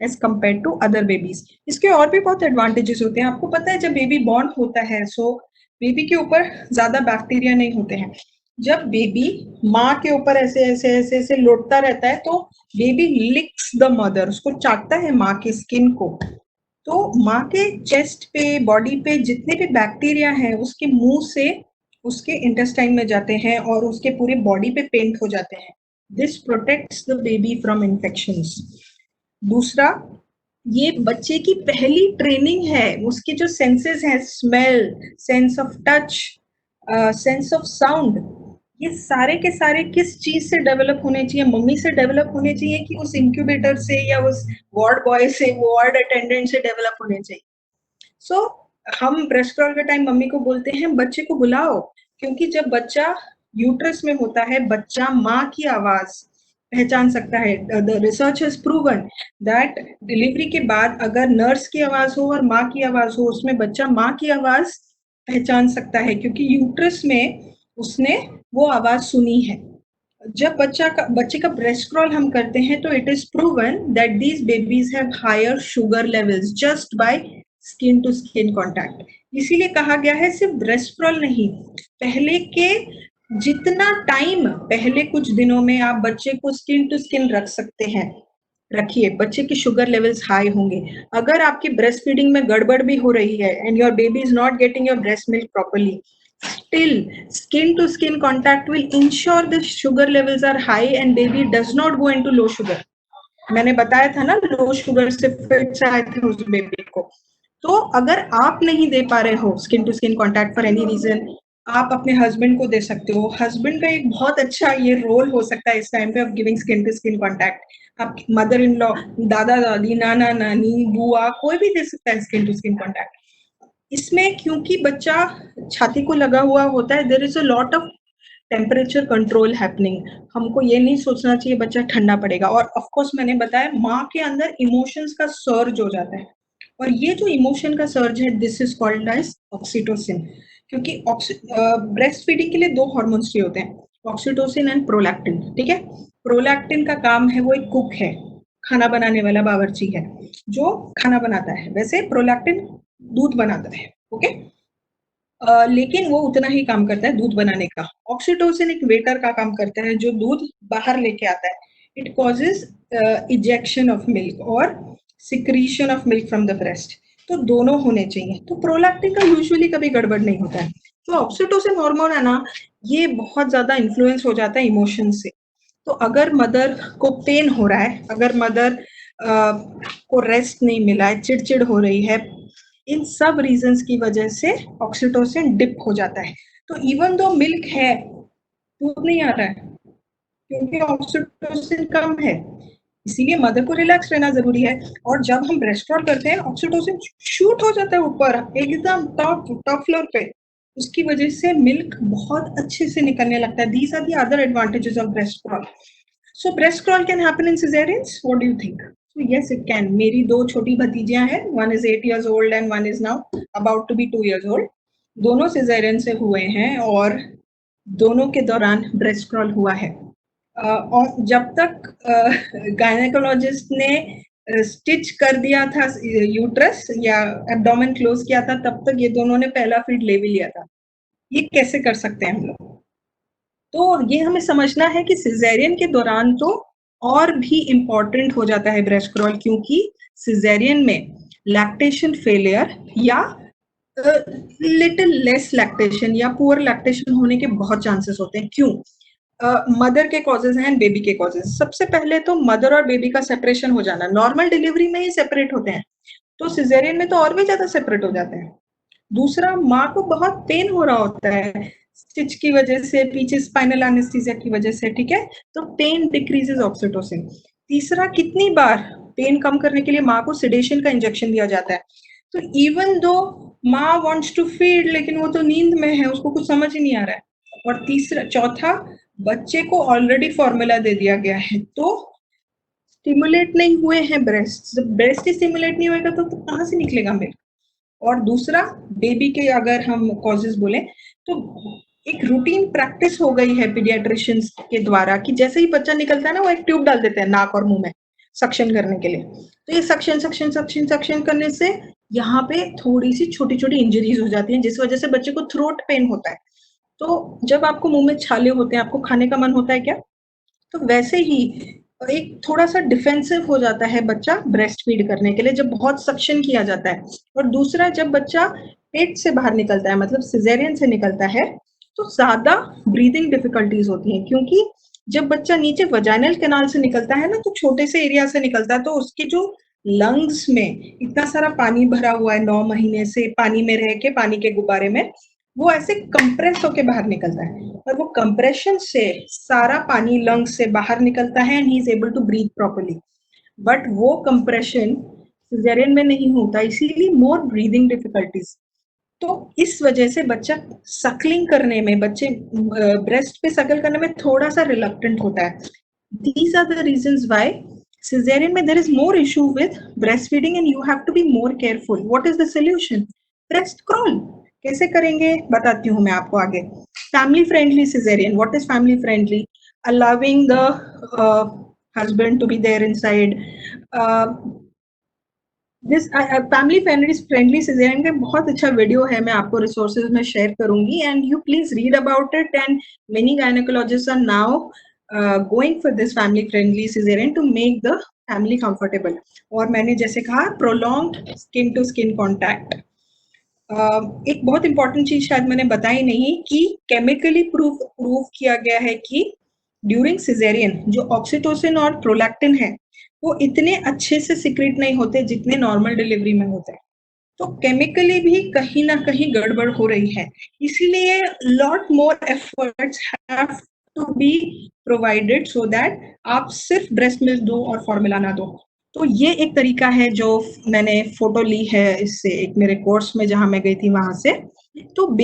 as compare to other babies. इसके और भी बहुत एडवांटेजेस होते हैं। आपको पता है, जब बेबी बॉर्न होता है, सो बेबी के ऊपर ज्यादा बैक्टीरिया नहीं होते हैं। जब बेबी माँ के ऊपर ऐसे ऐसे ऐसे ऐसे लौटता रहता है, तो बेबी लिक्स द मदर, उसको चाटता है माँ की स्किन को। तो माँ के चेस्ट पे, बॉडी पे जितने भी बैक्टीरिया हैं, उसके मुंह से उसके इंटेस्टाइन में जाते हैं और उसके पूरे बॉडी पे पेंट हो जाते हैं। This protects the baby from infections. दूसरा, ये बच्चे की पहली ट्रेनिंग है, उसके जो सेंसेस हैं, smell, sense of touch, sense of sound, ये सारे के सारे किस चीज से डेवलप होने चाहिए, मम्मी से डेवलप होने चाहिए कि उस इंक्यूबेटर से या उस वार्ड बॉय से, वार्ड अटेंडेंट से डेवलप होने चाहिए। सो हम ब्रेस्ट क्रॉल के टाइम मम्मी को बोलते हैं बच्चे को बुलाओ, क्योंकि जब बच्चा यूट्रस में होता है, बच्चा माँ की आवाज पहचान सकता है। The research has proven that delivery के बाद अगर नर्स की आवाज हो और माँ की आवाज हो, उसमें बच्चा माँ की आवाज पहचान सकता है, क्योंकि यूट्रस में उसने वो आवाज सुनी है। जब बच्चे का ब्रेस्ट क्रॉल हम करते हैं, तो it is proven that these babies have higher sugar levels just by skin to skin contact. इसीलिए कहा गया है सिर्फ ब्रेस्ट क्रॉल नहीं, पहले के जितना टाइम पहले कुछ दिनों में आप बच्चे को स्किन टू स्किन रख सकते हैं, रखिए। बच्चे की शुगर लेवल्स हाई होंगे। अगर आपकी ब्रेस्ट फीडिंग में गड़बड़ भी हो रही है and your baby is not getting your breast milk properly, still skin to skin contact will ensure the sugar levels are high and baby does not go into low sugar. मैंने बताया था ना, लो शुगर से fits आए थे उस baby को। तो अगर आप नहीं दे पा रहे हो skin to skin contact for any reason, आप अपने हस्बैंड को दे सकते हो। हस्बैंड का एक बहुत अच्छा ये रोल हो सकता है इस टाइम पे of giving skin to skin contact. आप मदर इन लॉ, दादा दादी, नाना नानी, बुआ, कोई भी दे सकता है स्किन टू स्किन कांटेक्ट। इसमें क्योंकि बच्चा छाती को लगा हुआ होता है, there is a lot of temperature control happening. हमको ये नहीं सोचना चाहिए बच्चा ठंडा पड़ेगा। और ऑफ कोर्स मैंने बताया माँ के अंदर इमोशंस का सर्ज हो जाता है, और ये जो इमोशन का सर्ज है, this is called as oxytocin. क्योंकि ब्रेस्ट फीडिंग के लिए दो हार्मोन्स चाहिए होते हैं, ऑक्सीटोसिन एंड प्रोलैक्टिन। ठीक है, प्रोलैक्टिन का काम है, वो एक कुक है, खाना बनाने वाला बावर्ची है जो खाना बनाता है। वैसे प्रोलैक्टिन दूध बनाता है। ओके, लेकिन वो उतना ही काम करता है दूध बनाने का। ऑक्सीटोसिन एक वेटर का काम करता है जो दूध बाहर लेके आता है। It causes ejection of milk और secretion of milk from the breast. तो दोनों होने चाहिए। तो प्रोलैक्टिन का यूजुअली कभी गड़बड़ नहीं होता है। तो ऑक्सीटोसिन हार्मोन है ना, ये बहुत ज्यादा इन्फ्लुएंस हो जाता है इमोशन से। तो अगर मदर को पेन हो रहा है, अगर मदर को रेस्ट नहीं मिला है, चिड़चिड़ हो रही है, इन सब रीजंस की वजह से ऑक्सीटोसिन डिप हो जाता है। तो इवन दो मिल्क है, दूध नहीं आ रहा है क्योंकि ऑक्सीटोसिन कम है। इसीलिए मदर को रिलैक्स रहना जरूरी है। और जब हम ब्रेस्ट फीड करते हैं, ऑक्सीटोसिन शूट हो जाता है ऊपर एकदम टॉप टॉप फ्लोर पे। उसकी वजह से मिल्क बहुत अच्छे से निकलने लगता है। These are the other advantages of breast crawl. So breast crawl can happen in cesareans. What do you think? So yes, it can. मेरी दो छोटी भतीजियां हैं, one is 8 years old and one is now about to be 2 years old. दोनों caesarean से हुए हैं और दोनों के दौरान ब्रेस्ट क्रॉल हुआ है। और जब तक गायनेकोलॉजिस्ट ने स्टिच कर दिया था यूट्रस या एब्डोमेन क्लोज किया था, तब तक ये दोनों ने पहला फीड ले भी लिया था। ये कैसे कर सकते हैं हम लोग? तो ये हमें समझना है कि सिजेरियन के दौरान तो और भी इम्पोर्टेंट हो जाता है ब्रेस्ट क्रॉल, क्योंकि सिजेरियन में लैक्टेशन फेलियर या लिटिल लेस लैक्टेशन या पुअर लैक्टेशन होने के बहुत चांसेस होते हैं। क्यों? मदर के कॉजेज हैं, बेबी के कॉजेज। सबसे पहले तो मदर और बेबी का सेपरेशन हो जाना। नॉर्मल डिलीवरी में ही सेपरेट होते हैं, तो सिजेरियन में तो और भी ज्यादा सेपरेट हो जाते हैं। दूसरा, माँ को बहुत पेन हो रहा होता है स्टिच की वजह से, पीछे स्पाइनल एनेस्थीसिया की वजह से। ठीक है, तो पेन डिक्रीजेस ऑक्सीटोसिन। तीसरा, कितनी बार पेन कम करने के लिए माँ को सिडेशन का इंजेक्शन दिया जाता है। तो इवन दो माँ वांट्स टू फीड, लेकिन वो तो नींद में है, उसको कुछ समझ ही नहीं आ रहा है। और तीसरा, चौथा, बच्चे को ऑलरेडी फॉर्मूला दे दिया गया है, तो स्टिमुलेट नहीं हुए हैं ब्रेस्ट। जब ब्रेस्ट ही स्टिमुलेट नहीं होगा तो कहाँ से निकलेगा मिल्क? और दूसरा, बेबी के अगर हम कॉजेज बोले तो एक रूटीन प्रैक्टिस हो गई है पीडियाट्रिशियंस के द्वारा कि जैसे ही बच्चा निकलता है ना, वो एक ट्यूब डाल देते हैं नाक और मुंह में सक्शन करने के लिए। तो ये सक्शन सक्शन सक्शन सक्शन करने से यहाँ पे थोड़ी सी छोटी छोटी इंजरीज हो जाती हैं, जिस वजह से बच्चे को थ्रोट पेन होता है। तो जब आपको मुंह में छाले होते हैं, आपको खाने का मन होता है क्या? तो वैसे ही एक थोड़ा सा डिफेंसिव हो जाता है बच्चा ब्रेस्ट फीड करने के लिए, जब बहुत सक्शन किया जाता है। और दूसरा, जब बच्चा पेट से बाहर निकलता है, मतलब सिजेरियन से निकलता है, तो ज्यादा ब्रीदिंग डिफिकल्टीज होती हैं। क्योंकि जब बच्चा नीचे वजाइनल कैनाल से निकलता है ना, तो छोटे से एरिया से निकलता है, तो उसके जो लंग्स में इतना सारा पानी भरा हुआ है, 9 महीने से पानी में रह के, पानी के गुब्बारे में, वो ऐसे कंप्रेस होके बाहर निकलता है। और वो कंप्रेशन से सारा पानी लंग्स से बाहर निकलता है and he is able to breathe properly. But वो कंप्रेशन सिजेरियन में नहीं होता, इसीलिए मोर ब्रीदिंग डिफिकल्टीज। तो इस वजह से बच्चा सकलिंग करने में, बच्चे ब्रेस्ट पे सकल करने में थोड़ा सा रिलक्टेंट होता है। These are the reasons why caesarean में there is more issue with breastfeeding and you have to be more careful. What is the solution? Breast crawl. कैसे करेंगे बताती हूँ मैं आपको आगे। Family friendly caesarean. What is family friendly? Allowing the husband to be there inside, this family friendly caesarean का बहुत अच्छा वीडियो है, मैं आपको रिसोर्सेज में शेयर करूंगी and you please read about it and many gynaecologists are now going for this family friendly caesarean to make the family comfortable. और मैंने जैसे कहा prolonged skin to skin contact. एक बहुत इंपॉर्टेंट चीज शायद मैंने बताई नहीं कि केमिकली प्रूव किया गया है कि ड्यूरिंग सिजेरियन जो ऑक्सीटोसिन और प्रोलैक्टिन है वो इतने अच्छे से सिक्रेट नहीं होते जितने नॉर्मल डिलीवरी में होते हैं। तो केमिकली भी कहीं ना कहीं गड़बड़ हो रही है, इसीलिए lot more efforts have to be provided so that आप सिर्फ ब्रेस्ट मिल्क दो और फॉर्मूला ना दो। तो ये एक तरीका है जो मैंने फोटो ली है इससे, एक मेरे कोर्स में जहां मैं गई थी वहां से। तो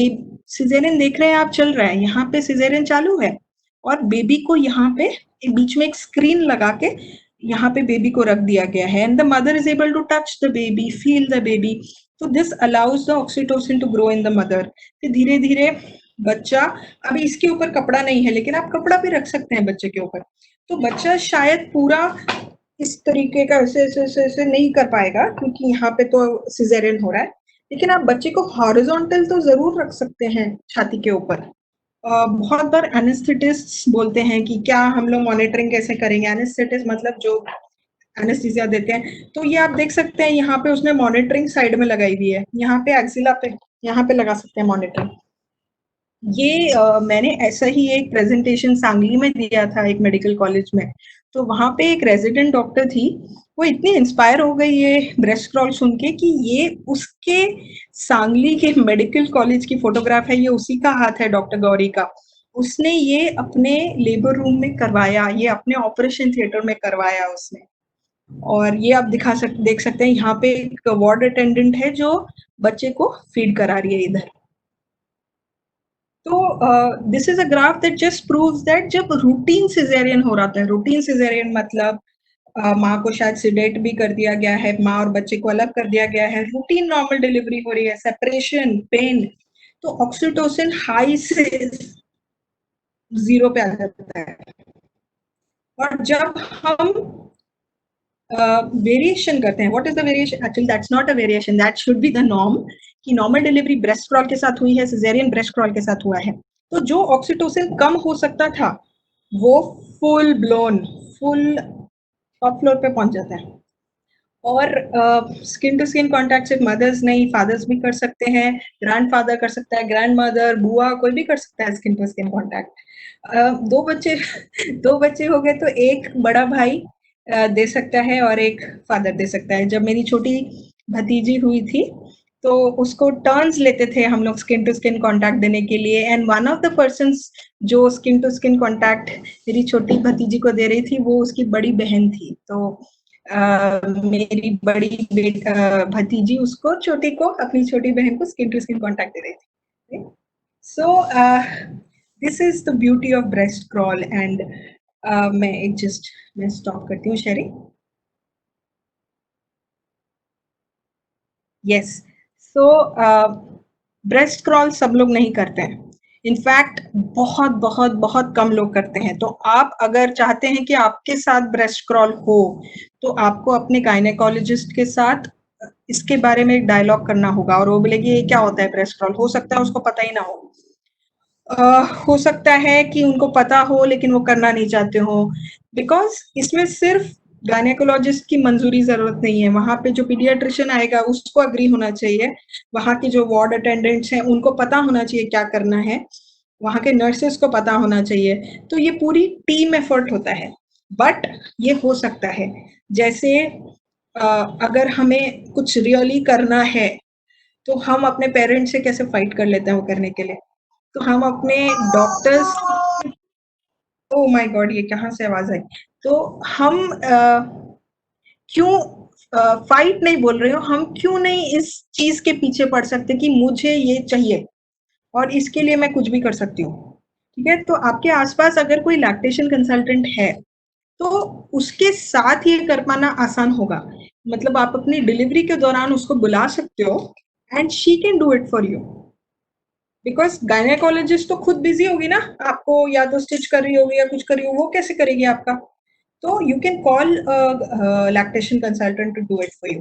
सिजेरियन देख रहे हैं आप, चल रहा है यहाँ पे सिजेरियन चालू है और बेबी को यहाँ पे बीच में एक स्क्रीन लगा के यहाँ पे बेबी को रख दिया गया है and the mother is able to touch the baby, feel the baby. तो this allows the oxytocin to grow in the mother. फिर धीरे धीरे बच्चा, अभी इसके ऊपर कपड़ा नहीं है लेकिन आप कपड़ा भी रख सकते हैं बच्चे के ऊपर, तो बच्चा शायद पूरा इस तरीके का ऐसे ऐसे ऐसे ऐसे नहीं कर पाएगा क्योंकि यहाँ पे तो सिजेरियन हो रहा है, लेकिन आप बच्चे को हॉरिजॉन्टल तो जरूर रख सकते हैं छाती के ऊपर। बहुत बार एनेस्थेटिस्ट बोलते हैं कि क्या हम लोग मॉनिटरिंग कैसे करेंगे, एनेस्थेटिस्ट मतलब जो एनेस्थीसिया देते हैं। तो ये आप देख सकते हैं यहाँ पे उसने मॉनिटरिंग साइड में लगाई हुई है, यहाँ पे एक्सिला पे यहाँ पे लगा सकते हैं मॉनिटरिंग। ये मैंने ऐसा ही एक प्रेजेंटेशन सांगली में दिया था एक मेडिकल कॉलेज में, तो वहां पे एक रेजिडेंट डॉक्टर थी, वो इतनी इंस्पायर हो गई ये ब्रेस्ट क्रॉल सुन के कि ये उसके सांगली के मेडिकल कॉलेज की फोटोग्राफ है, ये उसी का हाथ है डॉक्टर गौरी का। उसने ये अपने लेबर रूम में करवाया, ये अपने ऑपरेशन थिएटर में करवाया उसने। और ये आप देख सकते हैं यहाँ पे एक वार्ड अटेंडेंट है जो बच्चे को फीड करा रही है इधर। तो this is a graph that just proves that जब रूटीन सिजेरियन हो रहा था, रूटीन सिजेरियन मतलब माँ को शायद सिडेट भी कर दिया गया है, माँ और बच्चे को अलग कर दिया गया है, रूटीन नॉर्मल डिलीवरी हो रही है, सेपरेशन, पेन, तो ऑक्सीटोसिन हाई से 0 पे आ जाता है। और जब हम वेरिएशन करते हैं, what is the variation, actually that's not a variation, that should be the norm कि नॉर्मल डिलीवरी ब्रेस्ट क्रॉल के साथ हुई है, सिजेरियन ब्रेस्ट क्रॉल के साथ हुआ है, तो जो ऑक्सीटोसिन कम हो सकता था वो full blown, full top floor पे पहुंच जाता है। और स्किन टू स्किन कॉन्टैक्ट सिर्फ मदर्स नहीं, फादर्स भी कर सकते हैं, ग्रैंड फादर कर सकता है, ग्रैंड मदर, बुआ, कोई भी कर सकता है स्किन टू स्किन कॉन्टैक्ट। दो बच्चे दो बच्चे हो गए तो एक बड़ा भाई दे सकता है और एक फादर दे सकता है। जब मेरी छोटी भतीजी हुई थी तो उसको टर्न्स लेते थे हम लोग स्किन टू स्किन कॉन्टैक्ट देने के लिए, and one of the persons जो स्किन टू स्किन कॉन्टैक्ट मेरी छोटी भतीजी को दे रही थी वो उसकी बड़ी बहन थी। तो मेरी बड़ी भतीजी उसको, छोटी को, अपनी छोटी बहन को स्किन टू स्किन कॉन्टैक्ट दे रही थी। So this is the beauty of breast crawl and मैं स्टॉप करती हूँ शेयरिंग। यस, सो ब्रेस्ट क्रॉल सब लोग नहीं करते हैं, इनफैक्ट बहुत बहुत बहुत कम लोग करते हैं। तो आप अगर चाहते हैं कि आपके साथ ब्रेस्ट क्रॉल हो तो आपको अपने गायनेकोलॉजिस्ट के साथ इसके बारे में एक डायलॉग करना होगा, और वो बोलेगी ये क्या होता है ब्रेस्ट क्रॉल, हो सकता है उसको पता ही ना हो। हो सकता है कि उनको पता हो लेकिन वो करना नहीं चाहते हो, बिकॉज इसमें सिर्फ गायनेकोलॉजिस्ट की मंजूरी जरूरत नहीं है, वहां पे जो पीडियाट्रिशियन आएगा उसको अग्री होना चाहिए, वहां के जो वार्ड अटेंडेंट्स हैं उनको पता होना चाहिए क्या करना है, वहां के नर्सेस को पता होना चाहिए। तो ये पूरी टीम एफर्ट होता है, बट ये हो सकता है। जैसे अगर हमें कुछ रियली करना है तो हम अपने पेरेंट्स से कैसे फाइट कर लेते हैं वो करने के लिए, तो हम अपने डॉक्टर्स, ओ माय गॉड ये कहाँ से आवाज आई, तो हम क्यों फाइट नहीं बोल रहे हो, हम क्यों नहीं इस चीज के पीछे पड़ सकते कि मुझे ये चाहिए और इसके लिए मैं कुछ भी कर सकती हूँ। ठीक है, तो आपके आसपास अगर कोई लैक्टेशन कंसल्टेंट है तो उसके साथ ये कर पाना आसान होगा, मतलब आप अपनी डिलीवरी के दौरान उसको बुला सकते हो and she can do it for you, because gynaecologist तो खुद बिजी होगी ना, आपको या तो स्टिच कर रही होगी या कुछ कर रही होगी, वो कैसे करेगी आपका। तो you can call lactation consultant to do it for you.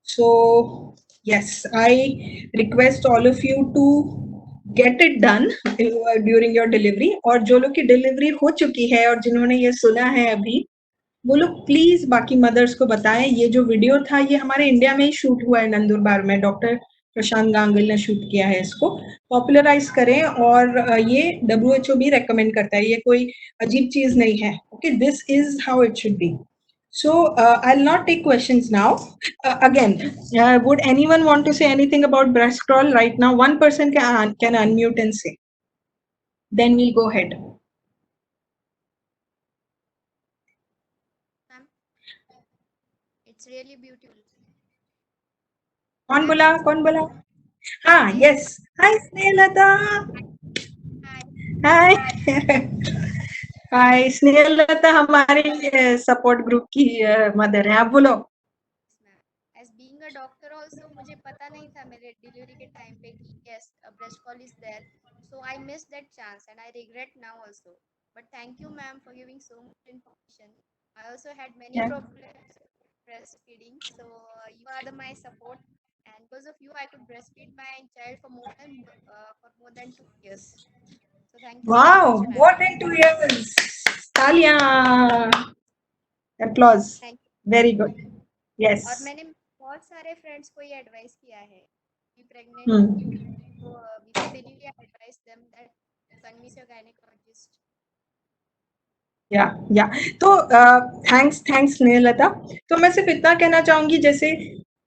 So yes, I request all of you to get it done during your delivery. और जो लोग की डिलीवरी हो चुकी है और जिन्होंने ये सुना है अभी, वो लोग प्लीज बाकी मदर्स को बताएं। ये जो वीडियो था ये हमारे इंडिया में ही शूट हुआ है, नंदुरबार में। डॉक्टर प्रशांत गांगुल ने शूट किया है इसको। पॉपुलराइज करें, और ये WHO भी रेकमेंड करता है, ये कोई अजीब चीज नहीं है। Okay, this is how it should be. So I'll not take questions now. Again, would anyone want to say anything about breast crawl right now? One person can unmute and say. Then we'll go ahead. Ma'am, it's really beautiful. कौन बोला? कौन बोला? हाँ, yes. Hi, Snehata. Hi. Hi. हाय स्नेहलता, हमारी support group की mother है। आप बोलो। Ma'am. As being a doctor also, मुझे पता नहीं था मेरे डिलीवरी के टाइम पे कि yes, a breast call is there. So I missed that chance and I regret now also. But thank you, ma'am, for giving so much information. I also had many Yeah. problems with breastfeeding, so you are my support. And because of you, I could breastfeed my child for more than 2 years. So thank you so Wow, much, ma'am. more than 2 years. तालियां, applause. Thank you. Very good. Yes. और मैंने बहुत सारे friends को ये advice किया है कि प्रेग्नेंट Hmm. तो before delivery I advice them that convince your gynaecologist. या तो थैंक्स स्नेहलता। तो मैं सिर्फ इतना कहना चाहूंगी, जैसे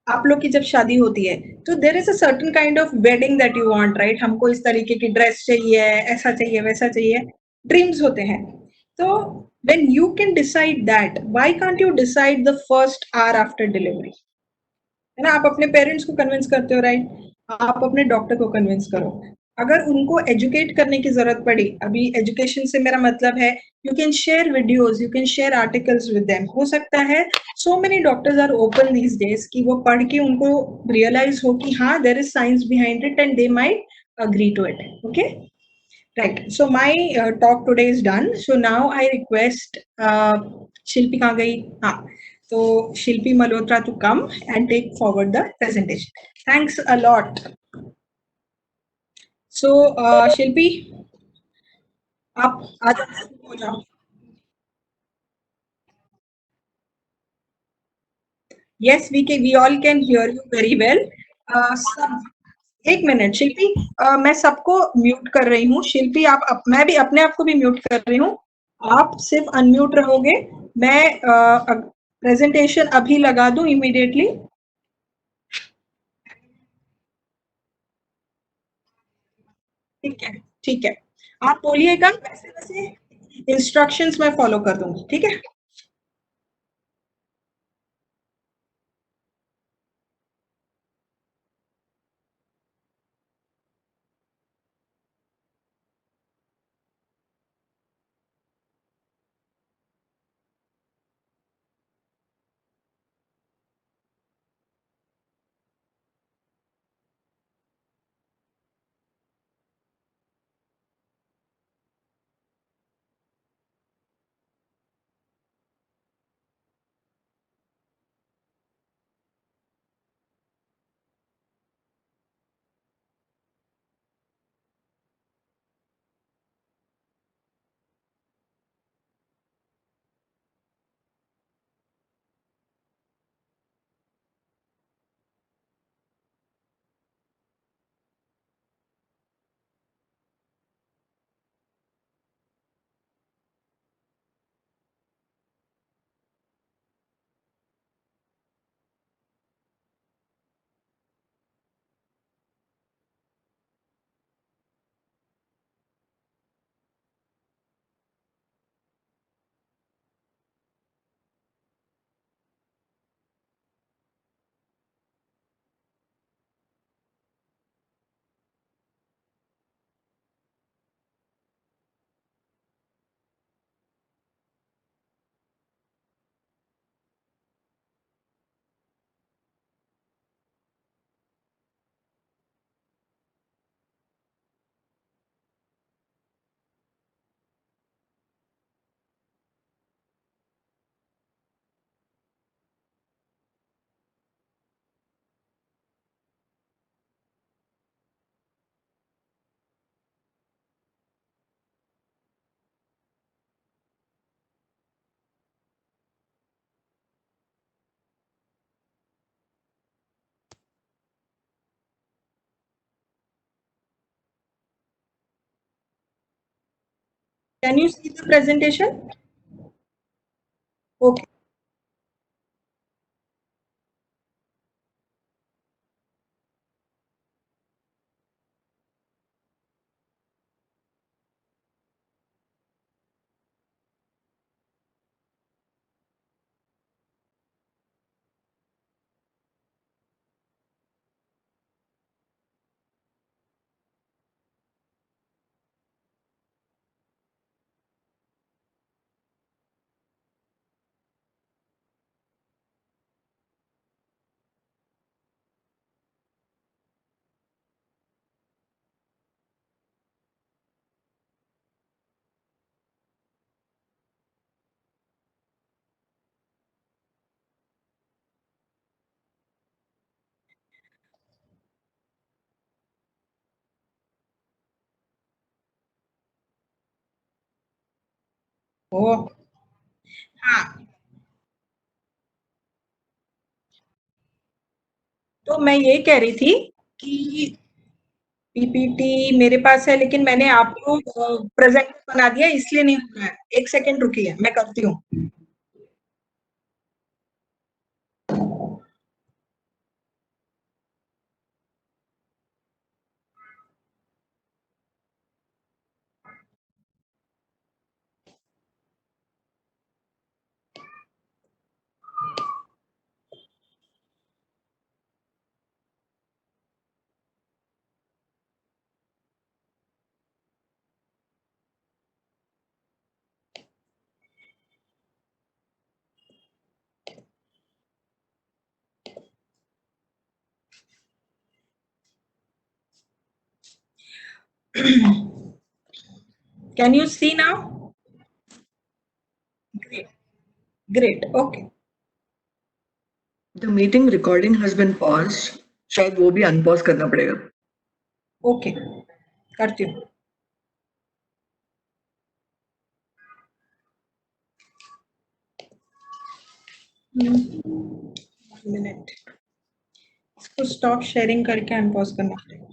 आप लोग की जब शादी होती है तो there is a certain kind of wedding that you want, right? हमको इस तरीके की ड्रेस चाहिए, ऐसा चाहिए, वैसा चाहिए, ड्रीम्स होते हैं। तो when you can decide that, why can't you decide the first hour after delivery? है ना? आप अपने पेरेंट्स को कन्विंस करते हो, राइट? आप अपने डॉक्टर को कन्विंस करो। अगर उनको एजुकेट करने की जरूरत पड़ी, अभी एजुकेशन से मेरा मतलब है you can share videos, you can share articles with them. हो सकता है so many doctors are open these days कि वो पढ़ के उनको रियलाइज हो कि हाँ, there is science behind it and they might agree to it. Okay, right. So my talk today is done. So now I request Shilpi कहाँ गई? हाँ, तो Shilpi Malhotra to come and take forward the presentation. Thanks a lot. So Shilpi, आप आ हो जाओ। Yes, we all can hear you very well. सब एक minute शिल्पी, मैं सबको म्यूट कर रही हूँ। शिल्पी मैं भी अपने आप को भी म्यूट कर रही हूँ। आप सिर्फ अनम्यूट रहोगे। मैं प्रेजेंटेशन अभी लगा दूं इमीडिएटली। ठीक है, ठीक है। आप बोलिएगा, वैसे वैसे इंस्ट्रक्शंस मैं फॉलो कर दूंगी। ठीक है। Can you see the presentation? Okay. ओ हाँ, तो मैं ये कह रही थी कि पीपीटी मेरे पास है, लेकिन मैंने आपको प्रेजेंट बना दिया, इसलिए नहीं हो रहा है। एक सेकंड रुकिए, मैं करती हूँ। Can you see now? Great, great, okay. The meeting recording has been paused. शायद वो भी अनपॉज करना पड़ेगा. ओके, करती हूँ। मिनट, इसको स्टॉप शेयरिंग करके अनपॉज करना पड़ेगा।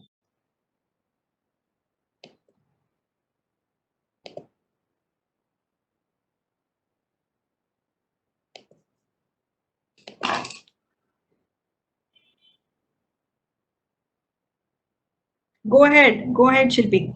Go ahead, Shilpi.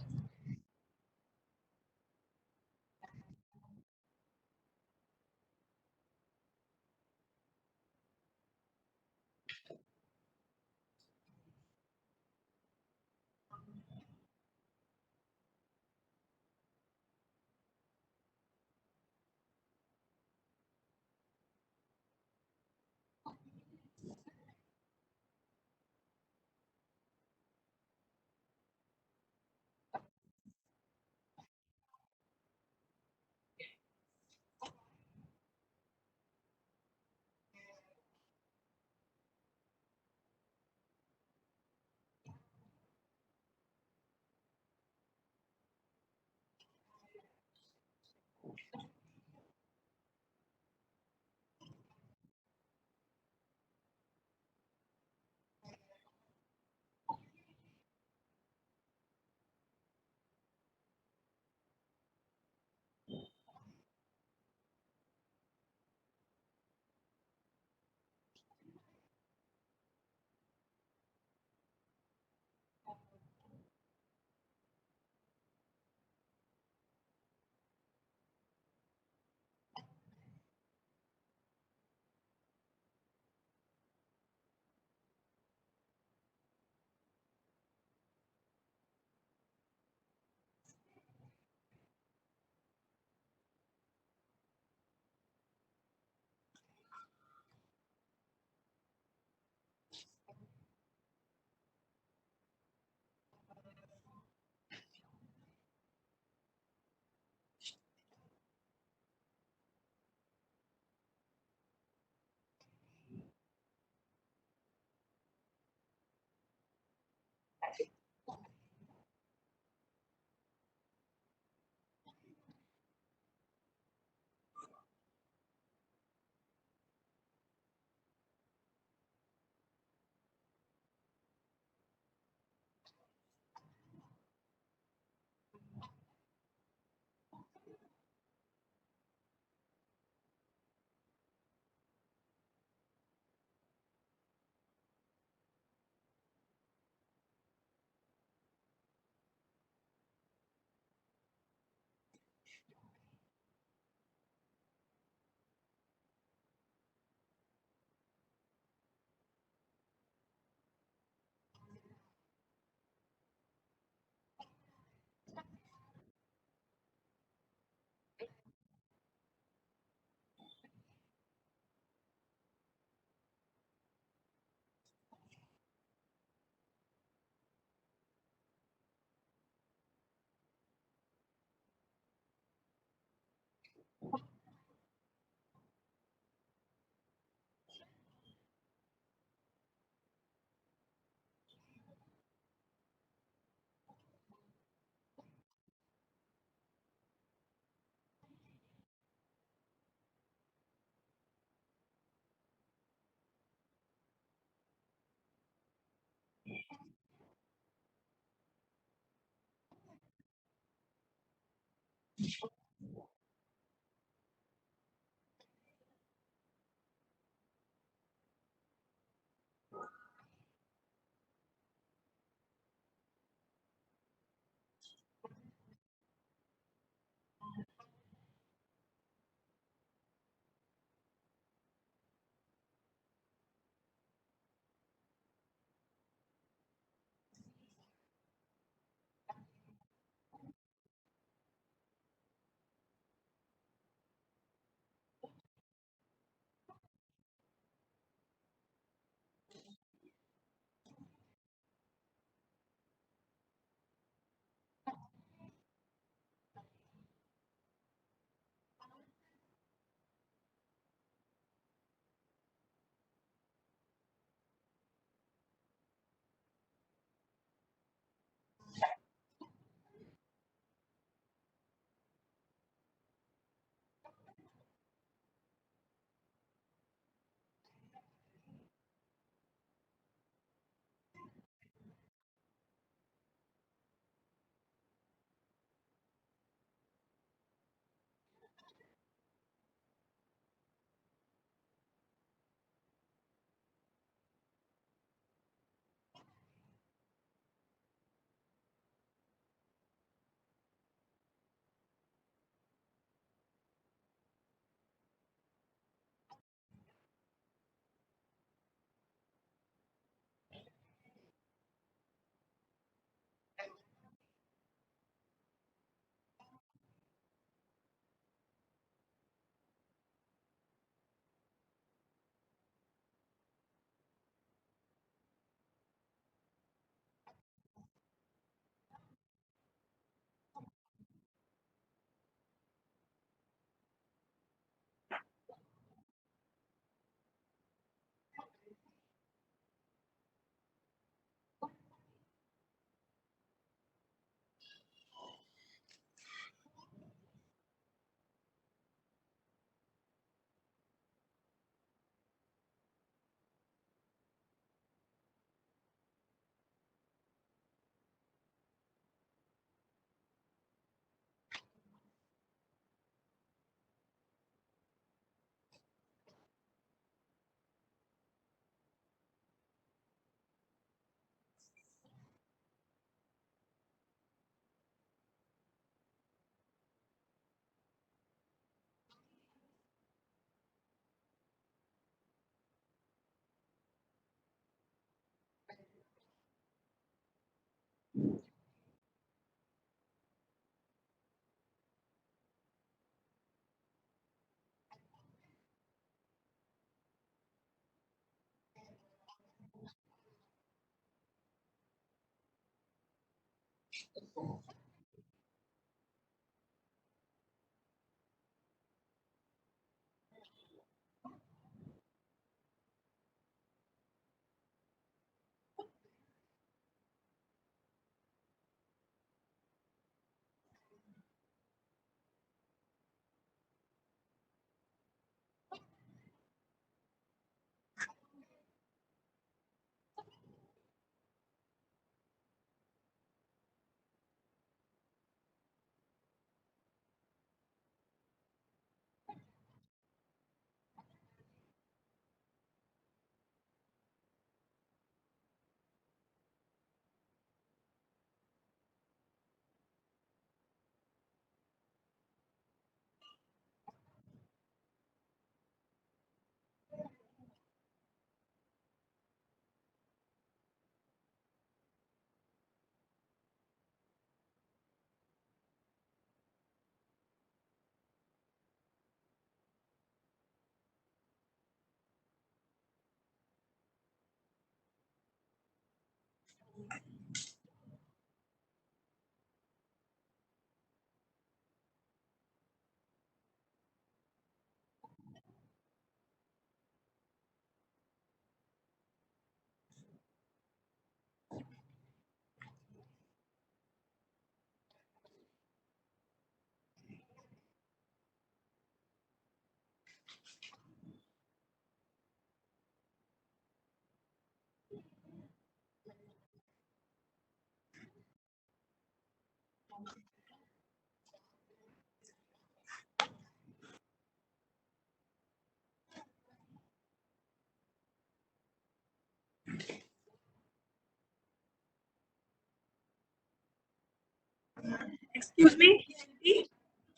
Excuse me,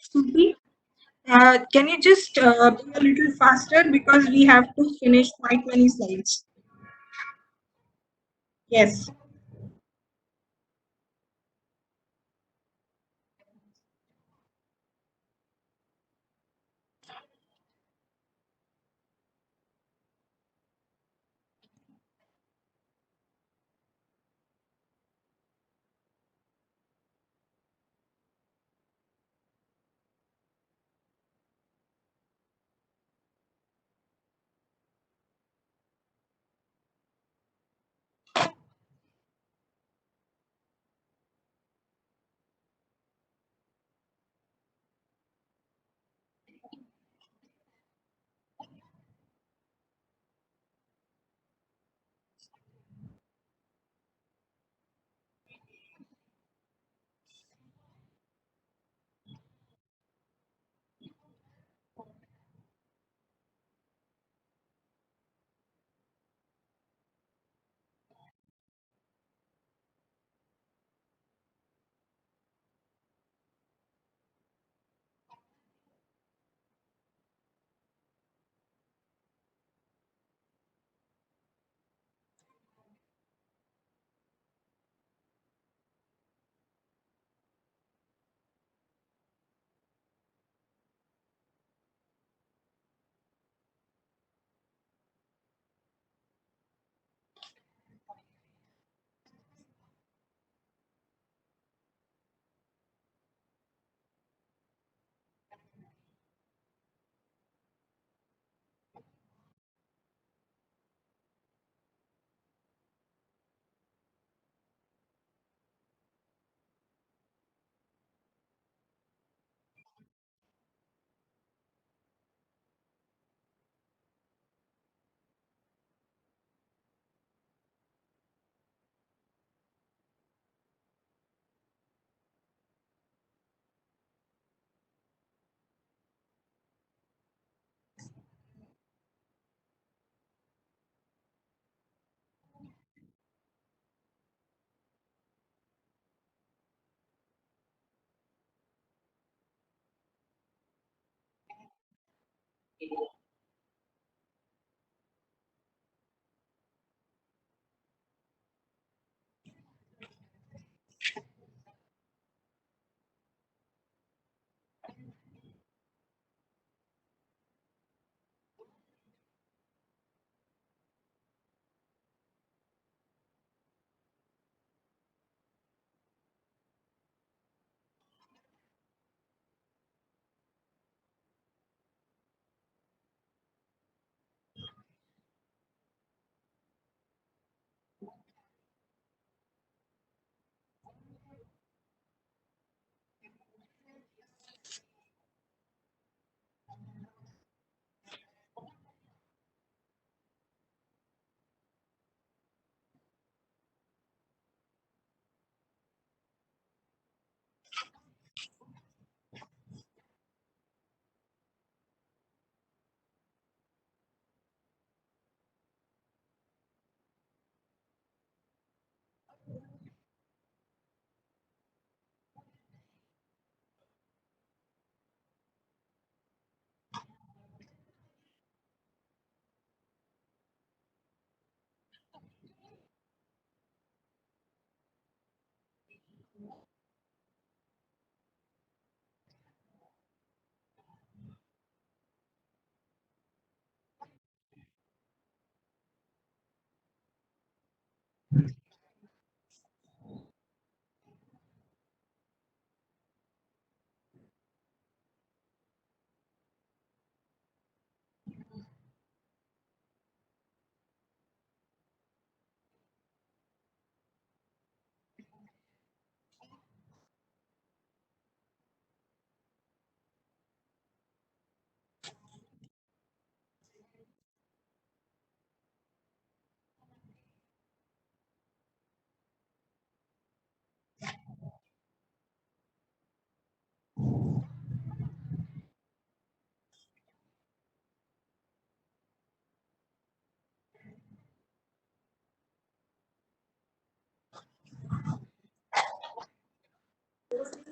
Stuti, can you just be a little faster because we have to finish quite many slides. Yes.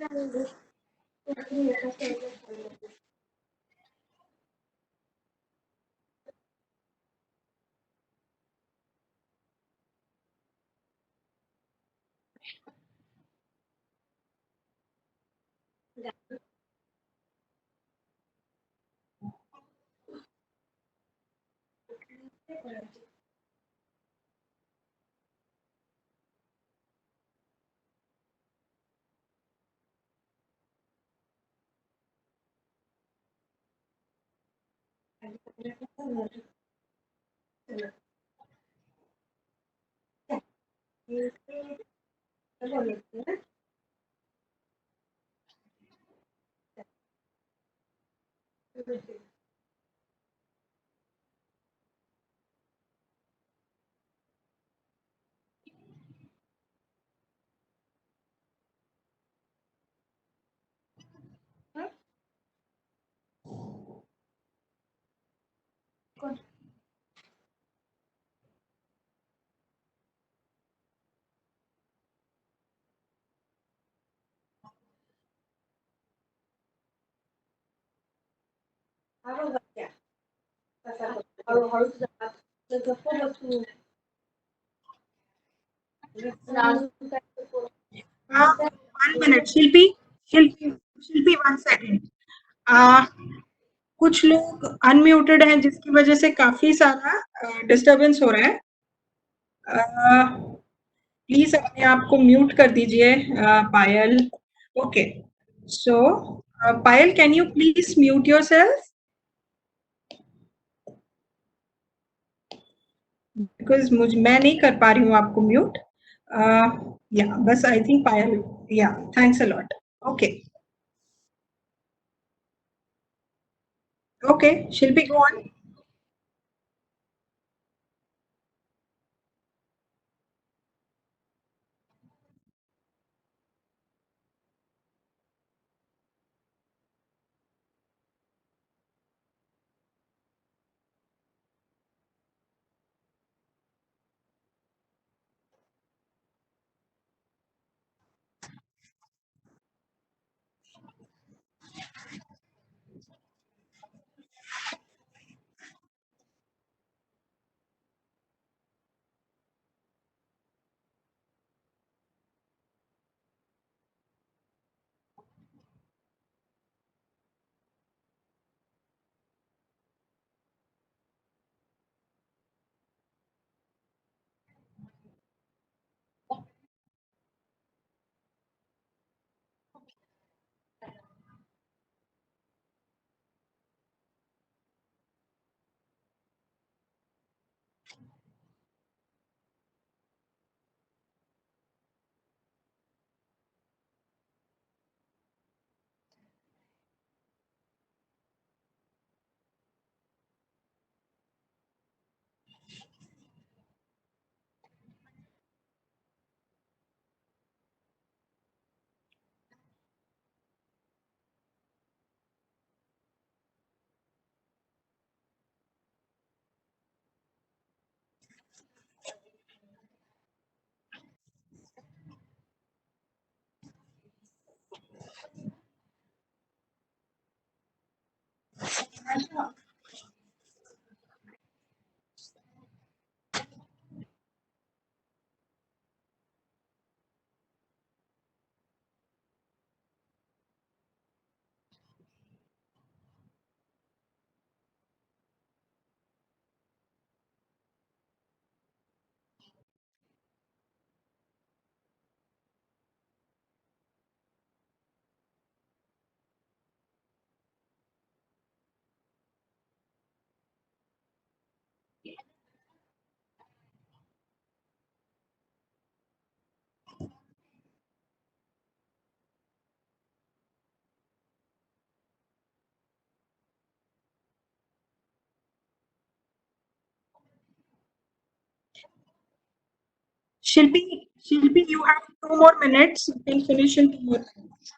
one minute, Shilpi 1 second. uh, कुछ लोग unmuted हैं जिसकी वजह से काफी सारा डिस्टरबेंस हो रहा है. प्लीज अपने आप को म्यूट कर दीजिए. Payal. Okay. So Payal, can you please mute yourself because मैं नहीं कर पा रही हूँ आपको म्यूट. या बस आई थिंक पायल. या thanks a lot. Okay. Okay Shilpi, go on. Shilpi, you have 2 more minutes. You can finish in 2 more minutes.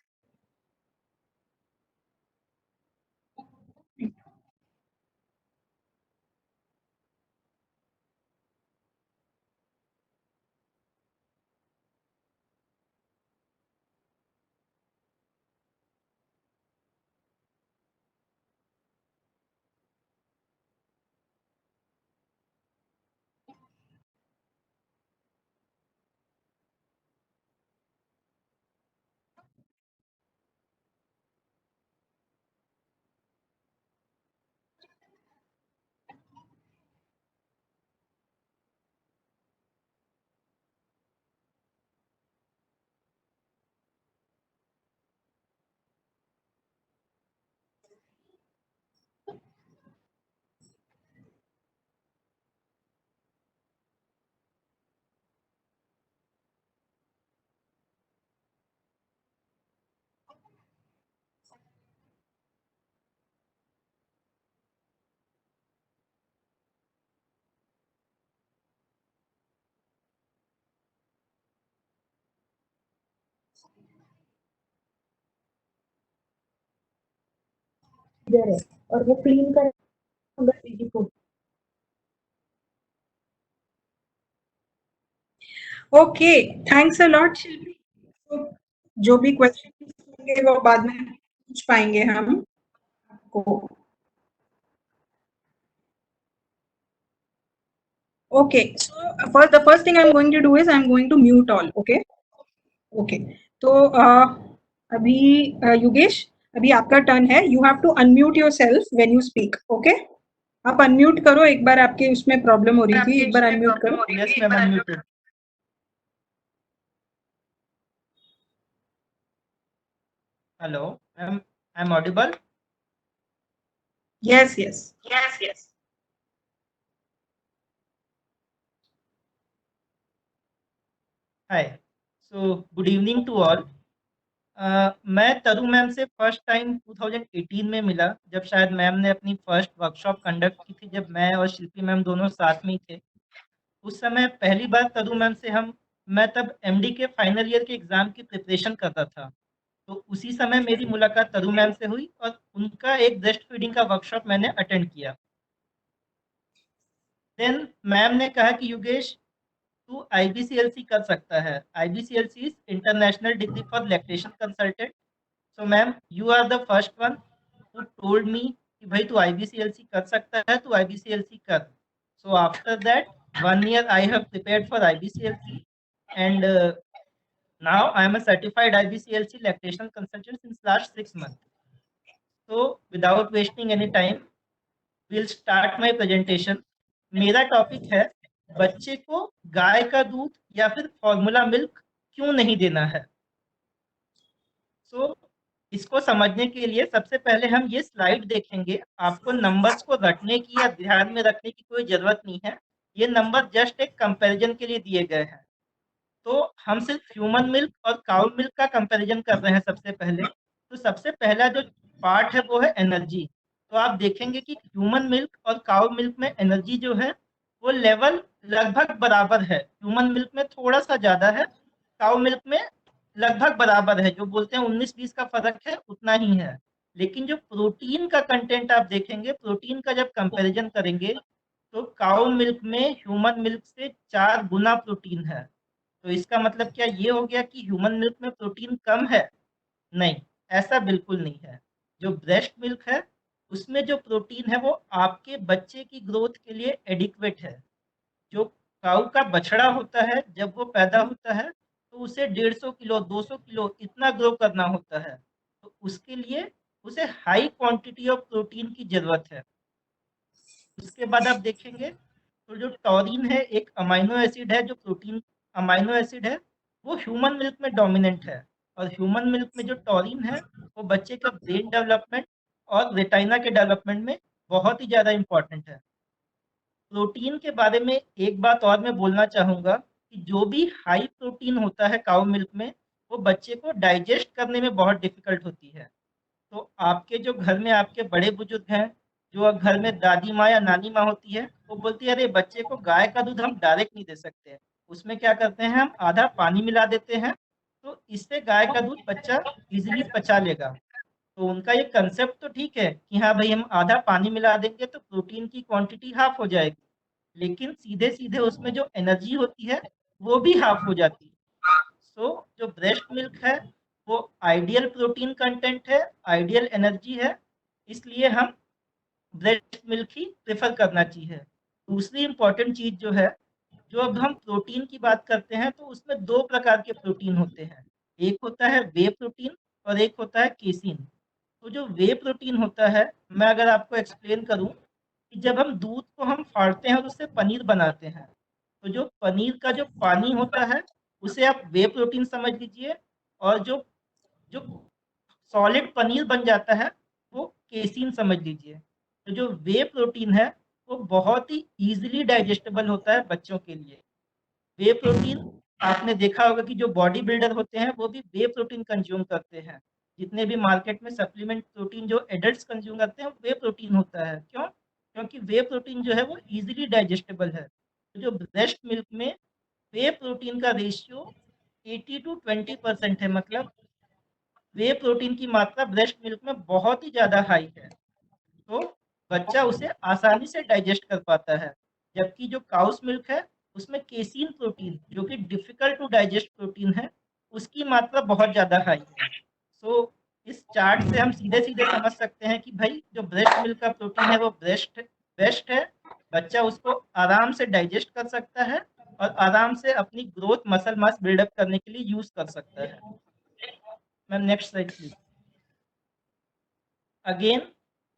इधर है और वो क्लीन कर बेबी को। ओके, थैंक्स अ लॉट शिल्पी। तो जो भी क्वेश्चन होंगे वो बाद में पूछ पाएंगे हम आपको। Okay, so first the first thing I am going to do is I am going to mute all. Okay okay, तो अभी योगेश, अभी आपका टर्न है। You have to unmute yourself when you speak. Okay, आप unmute करो। एक बार आपके उसमें प्रॉब्लम हो रही थी, एक बार अनम्यूट करो। Yes, ma'am, unmuted. Hello, I'm audible. Yes yes. Yes. Hi. So, good evening to all. मैं तरु मैम से फर्स्ट टाइम 2018 में मिला, जब शायद मैम ने अपनी फर्स्ट वर्कशॉप कंडक्ट की थी, जब मैं और शिल्पी मैम दोनों साथ में ही थे। उस समय पहली बार तरु मैम से मैं तब एमडी के फाइनल ईयर के एग्ज़ाम की प्रिपरेशन कर रहा था। तो उसी समय मेरी मुलाकात तरु मैम से हुई और उनका एक ब्रेस्ट फीडिंग का वर्कशॉप मैंने अटेंड किया। देन मैम ने कहा कि योगेश, तू आईबीसीएलसी कर सकता है। IBCLC is international degree for lactation consultant. So ma'am, you are the first one who told me कि भाई तू आईबीसीएलसी कर सकता है, तू आईबीसीएलसी कर। So after that 1 year I have prepared for IBCLC, and now I am a certified IBCLC lactation consultant since last 6 months. So without wasting any time, we'll start my presentation. मेरा topic है बच्चे को गाय का दूध या फिर formula milk क्यों नहीं देना है। सो इसको समझने के लिए सबसे पहले हम ये स्लाइड देखेंगे। आपको नंबर्स को रटने की या ध्यान में रखने की कोई ज़रूरत नहीं है। ये नंबर जस्ट एक कंपैरिजन के लिए दिए गए हैं। तो हम सिर्फ ह्यूमन मिल्क और काउ मिल्क का कंपैरिजन कर रहे हैं सबसे पहले। तो सबसे पहला जो पार्ट है वो है एनर्जी। तो आप देखेंगे कि ह्यूमन मिल्क और काउ मिल्क में एनर्जी जो है वो लेवल लगभग बराबर है। ह्यूमन मिल्क में थोड़ा सा ज़्यादा है, काउ मिल्क में लगभग बराबर है। जो बोलते हैं 19-20 का फर्क है, उतना ही है। लेकिन जो प्रोटीन का कंटेंट आप देखेंगे, प्रोटीन का जब कंपैरिजन करेंगे तो काउ मिल्क में ह्यूमन मिल्क से 4 गुना प्रोटीन है। तो इसका मतलब क्या ये हो गया कि ह्यूमन मिल्क में प्रोटीन कम है? नहीं, ऐसा बिल्कुल नहीं है। जो ब्रेस्ट मिल्क है उसमें जो प्रोटीन है वो आपके बच्चे की ग्रोथ के लिए एडिक्वेट है। जो काऊ का बछड़ा होता है, जब वो पैदा होता है तो उसे 150 किलो 200 किलो इतना ग्रो करना होता है। तो उसके लिए उसे हाई क्वांटिटी ऑफ प्रोटीन की जरूरत है। उसके बाद आप देखेंगे तो जो टॉरिन है एक अमाइनो एसिड है, जो प्रोटीन अमाइनो एसिड है, वो ह्यूमन मिल्क में डोमिनेंट है। और ह्यूमन मिल्क में जो टॉरिन है वो बच्चे का ब्रेन डेवलपमेंट और रेटाइना के डेवलपमेंट में बहुत ही ज़्यादा इम्पॉर्टेंट है। प्रोटीन के बारे में एक बात और मैं बोलना चाहूँगा कि जो भी हाई प्रोटीन होता है काऊ मिल्क में, वो बच्चे को डाइजेस्ट करने में बहुत डिफ़िकल्ट होती है। तो आपके जो घर में आपके बड़े बुजुर्ग हैं, जो घर में दादी माँ या नानी माँ होती है, वो बोलती है अरे बच्चे को गाय का दूध हम डायरेक्ट नहीं दे सकते, उसमें क्या करते हैं हम आधा पानी मिला देते हैं, तो इससे गाय का दूध बच्चा इजीली पचा लेगा। तो उनका ये कंसेप्ट तो ठीक है कि हाँ भाई हम आधा पानी मिला देंगे तो प्रोटीन की क्वांटिटी हाफ हो जाएगी, लेकिन सीधे सीधे उसमें जो एनर्जी होती है वो भी हाफ हो जाती है। सो जो ब्रेस्ट मिल्क है वो आइडियल प्रोटीन कंटेंट है, आइडियल एनर्जी है, इसलिए हम ब्रेस्ट मिल्क ही प्रेफर करना चाहिए। दूसरी इंपॉर्टेंट चीज जो है, जो अब हम प्रोटीन की बात करते हैं तो उसमें 2 प्रकार के प्रोटीन होते हैं। एक होता है वे प्रोटीन और एक होता है केसिन। तो जो वे प्रोटीन होता है, मैं अगर आपको एक्सप्लेन करूं कि जब हम दूध को हम फाड़ते हैं और उससे पनीर बनाते हैं, तो जो पनीर का जो पानी होता है उसे आप वे प्रोटीन समझ लीजिए, और जो जो सॉलिड पनीर बन जाता है वो केसिन समझ लीजिए। तो जो वे प्रोटीन है वो बहुत ही ईजिली डाइजेस्टेबल होता है बच्चों के लिए। वे प्रोटीन आपने देखा होगा कि जो बॉडी बिल्डर होते हैं वो भी वे प्रोटीन कंज्यूम करते हैं। जितने भी मार्केट में सप्लीमेंट प्रोटीन जो एडल्ट्स कंज्यूम करते हैं वो वे प्रोटीन होता है। क्यों? क्योंकि वे प्रोटीन जो है वो ईजिली डाइजेस्टेबल है। तो जो ब्रेस्ट मिल्क में वे प्रोटीन का रेशियो 80 to 20% है, मतलब वे प्रोटीन की मात्रा ब्रेस्ट मिल्क में बहुत ही ज़्यादा हाई है, तो बच्चा उसे आसानी से डाइजेस्ट कर पाता है। जबकि जो काउस मिल्क है उसमें केसीन प्रोटीन, जो कि डिफिकल्ट टू डाइजेस्ट प्रोटीन है, उसकी मात्रा बहुत ज़्यादा हाई है। सो इस चार्ट से हम सीधे सीधे समझ सकते हैं कि भाई जो ब्रेस्ट मिल्क का प्रोटीन है वो बेस्ट है। बच्चा उसको आराम से डाइजेस्ट कर सकता है और आराम से अपनी ग्रोथ मसल मास बिल्डअप करने के लिए यूज कर सकता है। Ma'am next slide please. Again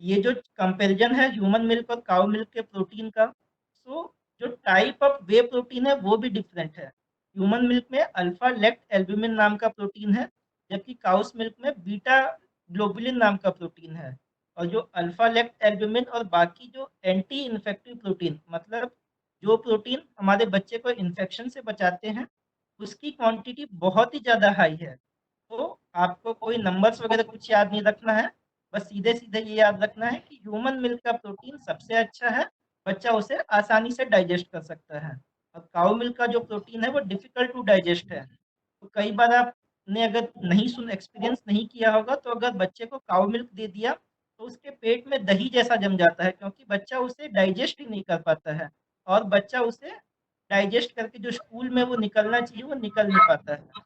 ये जो कंपैरिजन है ह्यूमन मिल्क और काउ मिल्क के प्रोटीन का, सो जो टाइप ऑफ वे प्रोटीन है वो भी डिफरेंट है। ह्यूमन मिल्क में अल्फा लेक्ट एल्ब्यूमिन नाम का प्रोटीन है, जबकि काउस मिल्क में बीटा ग्लोबुलिन नाम का प्रोटीन है। और जो अल्फा लेक्ट एल्ब्यूमिन और बाकी जो एंटी इन्फेक्टिव प्रोटीन, मतलब जो प्रोटीन हमारे बच्चे को इन्फेक्शन से बचाते हैं, उसकी क्वांटिटी बहुत ही ज़्यादा हाई है। तो आपको कोई नंबर्स वगैरह कुछ याद नहीं रखना है, बस सीधे सीधे ये याद रखना है कि ह्यूमन मिल्क का प्रोटीन सबसे अच्छा है, बच्चा उसे आसानी से डाइजेस्ट कर सकता है। और काउ मिल्क का जो प्रोटीन है वो डिफिकल्ट टू डाइजेस्ट है। तो कई बार आपने अगर नहीं सुन एक्सपीरियंस नहीं किया होगा, तो अगर बच्चे को काउ मिल्क दे दिया तो उसके पेट में दही जैसा जम जाता है, क्योंकि बच्चा उसे डाइजेस्ट ही नहीं कर पाता है, और बच्चा उसे डाइजेस्ट करके जो स्कूल में वो निकलना चाहिए वो निकल नहीं पाता है।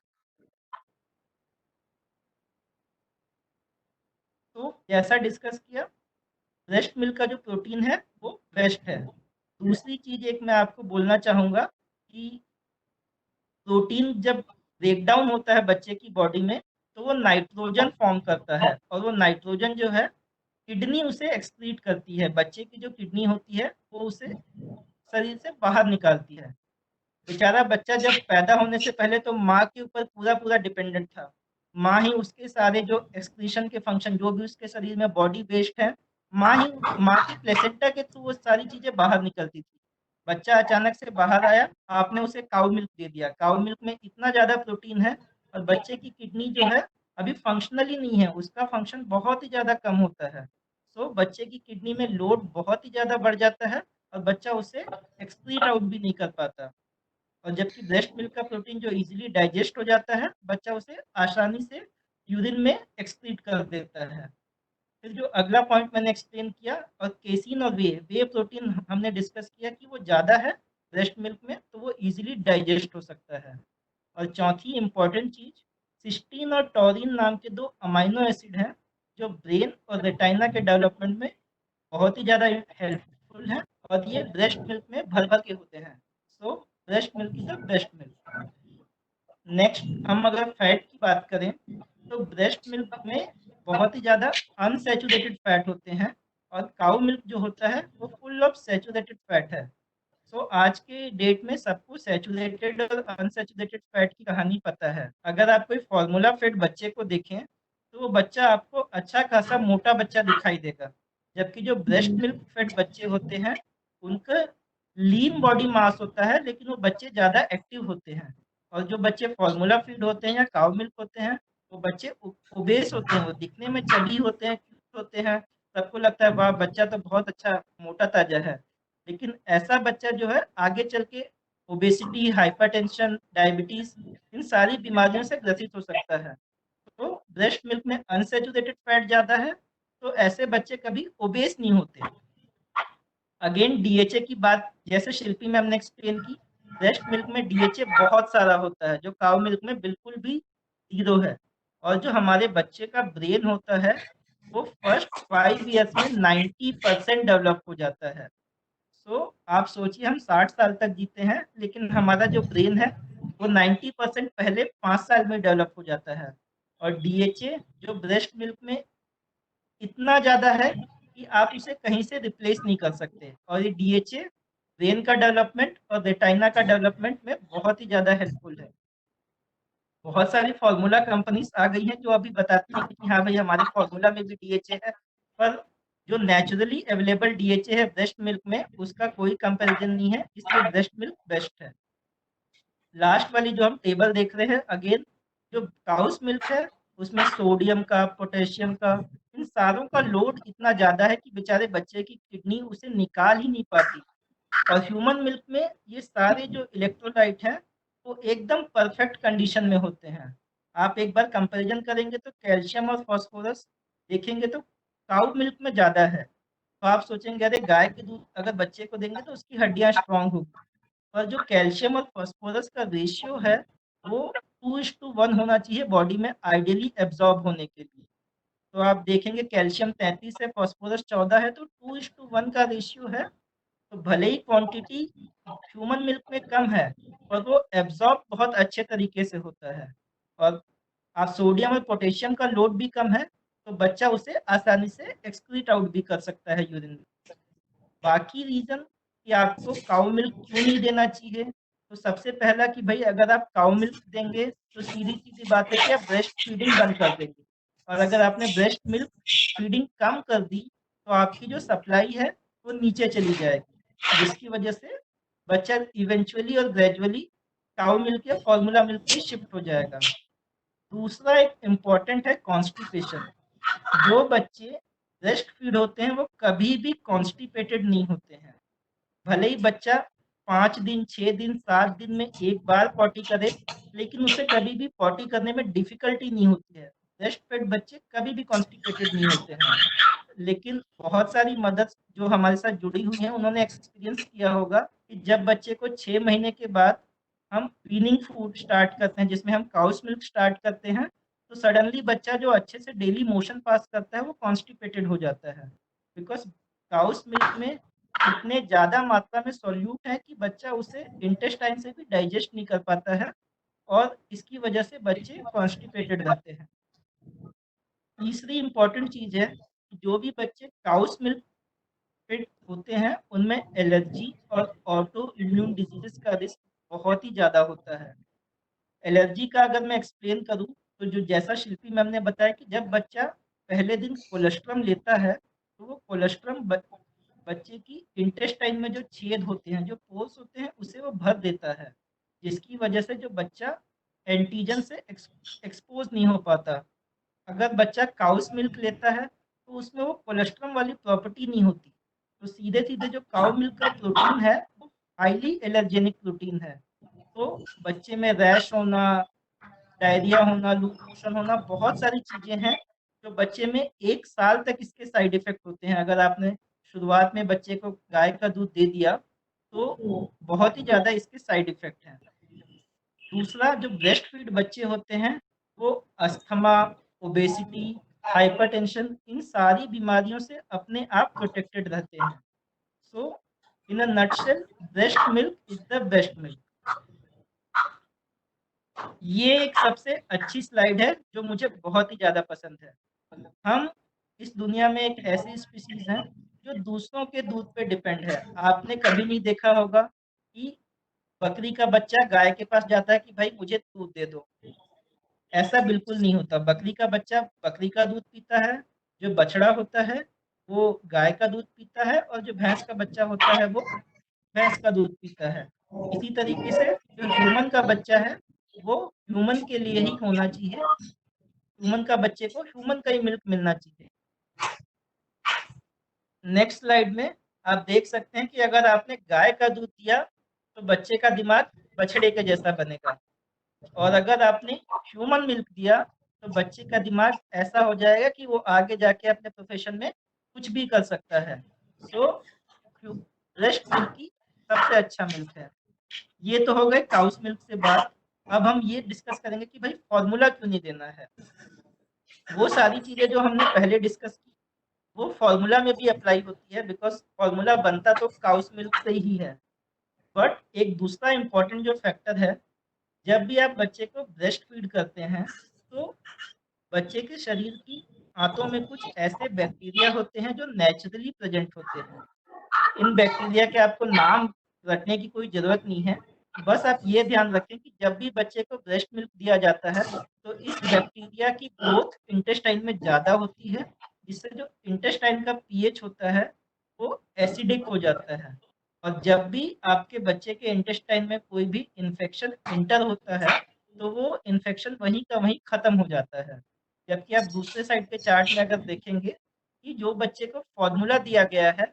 तो जैसा डिस्कस किया, ब्रेस्ट मिल्क का जो प्रोटीन है वो बेस्ट है। दूसरी चीज एक मैं आपको बोलना चाहूँगा कि प्रोटीन जब ब्रेक डाउन होता है बच्चे की बॉडी में, तो वो नाइट्रोजन फॉर्म करता है, और वो नाइट्रोजन जो है किडनी उसे एक्सक्रीट करती है। बच्चे की जो किडनी होती है वो उसे शरीर से बाहर निकालती है। बेचारा बच्चा जब पैदा होने से पहले तो माँ के ऊपर पूरा पूरा डिपेंडेंट था। माँ ही उसके सारे जो एक्सक्रीशन के फंक्शन, जो भी उसके शरीर में बॉडी वेस्ट है, माँ के प्लेसेंटा के थ्रू वो सारी चीजें बाहर निकलती थी। बच्चा अचानक से बाहर आया, आपने उसे काउ मिल्क दे दिया। काउ मिल्क में इतना ज्यादा प्रोटीन है, और बच्चे की किडनी जो है अभी फंक्शनल ही नहीं है, उसका फंक्शन बहुत ही ज्यादा कम होता है। सो बच्चे की किडनी में लोड बहुत ही ज्यादा बढ़ जाता है, और बच्चा उसे एक्सक्रीट आउट भी नहीं कर पाता। और जबकि ब्रेस्ट मिल्क का प्रोटीन जो इजीली डाइजेस्ट हो जाता है, बच्चा उसे आसानी से यूरिन में एक्सक्रीट कर देता है। फिर जो अगला पॉइंट मैंने एक्सप्लेन किया, और केसिन और वे प्रोटीन हमने डिस्कस किया कि वो ज़्यादा है ब्रेस्ट मिल्क में, तो वो इजीली डाइजेस्ट हो सकता है। और चौथी इंपॉर्टेंट चीज, सिस्टीन और टॉरिन नाम के दो अमाइनो एसिड हैं, जो ब्रेन और रेटाइना के डेवलपमेंट में बहुत ही ज़्यादा हेल्पफुल है, और ये ब्रेस्ट मिल्क में भर भर के होते हैं। सो breast milk is the best milk. Next हम अगर फैट की बात करें, तो ब्रेस्ट मिल्क में बहुत ही ज़्यादा अनसैचुरेटेड फैट होते हैं, और काउ मिल्क जो होता है वो फुल ऑफ सैचुरेटेड फैट है। सो आज के डेट में सबको सैचुरेटेड और अनसैचुरेटेड फैट की कहानी पता है। अगर आप कोई फार्मूला फिट बच्चे को देखें, तो वो बच्चा आपको अच्छा खासा मोटा बच्चा दिखाई देगा। जबकि जो ब्रेस्ट मिल्क फेड बच्चे होते हैं, उनका लीन बॉडी मास होता है, लेकिन वो बच्चे ज़्यादा एक्टिव होते हैं। और जो बच्चे फार्मूला फीड होते हैं या काउ मिल्क होते हैं, वो बच्चे ओबेस होते हैं, वो दिखने में चबी होते हैं, क्यूट होते हैं। सबको लगता है वाह बच्चा तो बहुत अच्छा मोटा ताजा है, लेकिन ऐसा बच्चा जो है आगे चल के ओबेसिटी, हाइपरटेंशन, डायबिटीज, इन सारी बीमारियों से ग्रसित हो सकता है। तो ब्रेस्ट मिल्क में अनसेचुरेटेड फैट ज़्यादा है, तो ऐसे बच्चे कभी ओबेस नहीं होते। अगेन डीएचए की बात जैसे शिल्पी मैम ने एक्सप्लेन की, ब्रेस्ट मिल्क में डीएचए बहुत सारा होता है, जो काउ मिल्क में बिल्कुल भी जीरो है। और जो हमारे बच्चे का ब्रेन होता है, वो फर्स्ट 5 ईयर्स में 90% डेवलप हो जाता है। सो आप सोचिए हम 60 साल तक जीते हैं, लेकिन हमारा जो ब्रेन है वो 90% पहले 5 साल में डेवलप हो जाता है। और डीएचए जो ब्रेस्ट मिल्क में इतना ज़्यादा है कि आप उसे कहीं से रिप्लेस नहीं कर सकते, और ये डीएचए ब्रेन का डेवलपमेंट और रेटाइना का डेवलपमेंट में बहुत ही ज़्यादा हेल्पफुल है। बहुत सारी फार्मूला कंपनीज आ गई हैं जो अभी बताती हैं कि हाँ भाई हमारे फार्मूला में भी डीएचए है, पर जो नेचुरली अवेलेबल डीएचए है ब्रेस्ट मिल्क में, उसका कोई कंपैरिजन नहीं है, इसलिए ब्रेस्ट मिल्क बेस्ट है। लास्ट वाली जो हम टेबल देख रहे हैं, अगेन जो काउस मिल्क है उसमें सोडियम का, पोटेशियम का, इन सारों का लोड इतना ज़्यादा है कि बेचारे बच्चे की किडनी उसे निकाल ही नहीं पाती। और ह्यूमन मिल्क में ये सारे जो इलेक्ट्रोलाइट हैं तो एकदम परफेक्ट कंडीशन में होते हैं। आप एक बार कंपैरिजन करेंगे तो कैल्शियम और फास्फोरस देखेंगे तो काउ मिल्क में ज़्यादा है। तो आप सोचेंगे अरे गाय के दूध अगर बच्चे को देंगे तो उसकी हड्डियाँ स्ट्रांग होगी, पर जो कैल्शियम और फास्फोरस का रेशियो है वो 2:1 होना चाहिए बॉडी में आइडियली एब्जॉर्ब होने के लिए। तो आप देखेंगे कैल्शियम 33 है, फास्फोरस 14 है, तो 2:1 का रेशियो है। तो भले ही क्वांटिटी ह्यूमन मिल्क में कम है और वो एब्जॉर्ब बहुत अच्छे तरीके से होता है, और आप सोडियम और पोटेशियम का लोड भी कम है, तो बच्चा उसे आसानी से एक्सक्रीट आउट भी कर सकता है यूरिन में। बाकी रीजन कि आपको काउ मिल्क क्यों नहीं देना चाहिए, तो सबसे पहला कि भाई अगर आप काउ मिल्क देंगे तो सीधी सीधी बात है कि आप ब्रेस्ट फीडिंग बंद कर देंगे, और अगर आपने ब्रेस्ट मिल्क फीडिंग कम कर दी तो आपकी जो सप्लाई है वो नीचे चली जाएगी, जिसकी वजह से बच्चा इवेंचुअली और ग्रेजुअली काउ मिल्क या फॉर्मूला मिल्क पे शिफ्ट हो जाएगा। दूसरा एक इम्पॉर्टेंट है कॉन्स्टिपेशन। जो बच्चे ब्रेस्ट फीड होते हैं वो कभी भी कॉन्स्टिपेटेड नहीं होते हैं। भले ही बच्चा 5 दिन 6 दिन 7 दिन में एक बार पॉटी करे, लेकिन उसे कभी भी पॉटी करने में डिफिकल्टी नहीं होती है। ब्रेस्ट फेड बच्चे कभी भी कॉन्स्टिपेटेड नहीं होते हैं। लेकिन बहुत सारी मदर्स जो हमारे साथ जुड़ी हुई हैं उन्होंने एक्सपीरियंस किया होगा कि जब बच्चे को 6 महीने के बाद हम वीनिंग फूड स्टार्ट करते हैं जिसमें हम काउस मिल्क स्टार्ट करते हैं, तो सडनली बच्चा जो अच्छे से डेली मोशन पास करता है वो कॉन्स्टिपेटेड हो जाता है, बिकॉज काउस मिल्क में इतने ज़्यादा मात्रा में सॉल्यूट है कि बच्चा उसे इंटेस्टाइन से भी डाइजेस्ट नहीं कर पाता है, और इसकी वजह से बच्चे कॉन्स्टिपेटेड रहते हैं। तीसरी इम्पॉर्टेंट चीज़ है कि जो भी बच्चे काउस मिल्क फिट होते हैं उनमें एलर्जी और ऑटो इम्यून डिजीजेस का रिस्क बहुत ही ज़्यादा होता है। एलर्जी का अगर मैं एक्सप्लेन करूँ तो जो जैसा शिल्पी मैम ने बताया कि जब बच्चा पहले दिन कोलेस्ट्रम लेता है तो वो कोलेस्ट्रम बच्चे की इंटेस्टाइन में जो छेद होते हैं, जो पोर्स होते हैं, उसे वो भर देता है, जिसकी वजह से जो बच्चा एंटीजन से एक्सपोज नहीं हो पाता। अगर बच्चा काउस मिल्क लेता है तो उसमें वो कोलेस्ट्रॉल वाली प्रॉपर्टी नहीं होती, तो सीधे सीधे जो काउ मिल्क का प्रोटीन है वो हाईली एलर्जेनिक प्रोटीन है। तो बच्चे में रैश होना, डायरिया होना, लूज मोशन होना, बहुत सारी चीजें हैं जो बच्चे में 1 साल तक इसके साइड इफेक्ट होते हैं। अगर आपने शुरुआत में बच्चे को गाय का दूध दे दिया तो बहुत ही ज्यादा इसके साइड इफेक्ट हैं। दूसरा, जो ब्रेस्ट फीड बच्चे होते हैं वो अस्थमा, ओबेसिटी, हाइपरटेंशन, इन सारी बीमारियों से अपने आप प्रोटेक्टेड रहते हैं। So in a nutshell, breast milk is the best milk. ये एक सबसे अच्छी स्लाइड है जो मुझे बहुत ही ज़्यादा पसंद है। हम इस दुनिया में एक ऐसी स्पीसीज हैं जो दूसरों के दूध पे डिपेंड है। आपने कभी नहीं देखा होगा कि बकरी का बच्चा गाय के पास जाता है कि भाई मुझे दूध दे दो। ऐसा बिल्कुल नहीं होता। बकरी का बच्चा बकरी का दूध पीता है, जो बछड़ा होता है वो गाय का दूध पीता है, और जो भैंस का बच्चा होता है वो भैंस का दूध पीता है। इसी तरीके से जो ह्यूमन का बच्चा है वो ह्यूमन के लिए ही होना चाहिए, ह्यूमन का बच्चे को ह्यूमन का ही मिल्क मिलना चाहिए। नेक्स्ट स्लाइड में आप देख सकते हैं कि अगर आपने गाय का दूध दिया तो बच्चे का दिमाग बछड़े के जैसा बनेगा, और अगर आपने ह्यूमन मिल्क दिया तो बच्चे का दिमाग ऐसा हो जाएगा कि वो आगे जाके अपने प्रोफेशन में कुछ भी कर सकता है। सो ब्रेस्ट मिल्क ही सबसे अच्छा मिल्क है। ये तो हो गए काउस मिल्क से बात। अब हम ये डिस्कस करेंगे कि भाई फॉर्मूला क्यों नहीं देना है। वो सारी चीजें जो हमने पहले डिस्कस की वो फॉर्मूला में भी अप्लाई होती है, बिकॉज फॉर्मूला बनता तो काउस मिल्क से ही है। बट एक दूसरा इम्पोर्टेंट जो फैक्टर है, जब भी आप बच्चे को ब्रेस्ट फीड करते हैं तो बच्चे के शरीर की आंतों में कुछ ऐसे बैक्टीरिया होते हैं जो नेचुरली प्रेजेंट होते हैं। इन बैक्टीरिया के आपको नाम रखने की कोई ज़रूरत नहीं है, बस आप ये ध्यान रखें कि जब भी बच्चे को ब्रेस्ट मिल्क दिया जाता है तो इस बैक्टीरिया की ग्रोथ इंटेस्टाइन में ज़्यादा होती है, जिससे जो इंटेस्टाइन का पीएच होता है वो एसिडिक हो जाता है, और जब भी आपके बच्चे के इंटेस्टाइन में कोई भी इन्फेक्शन इंटर होता है तो वो इन्फेक्शन वहीं का वहीं खत्म हो जाता है। जबकि आप दूसरे साइड के चार्ट में अगर देखेंगे कि जो बच्चे को फॉर्मूला दिया गया है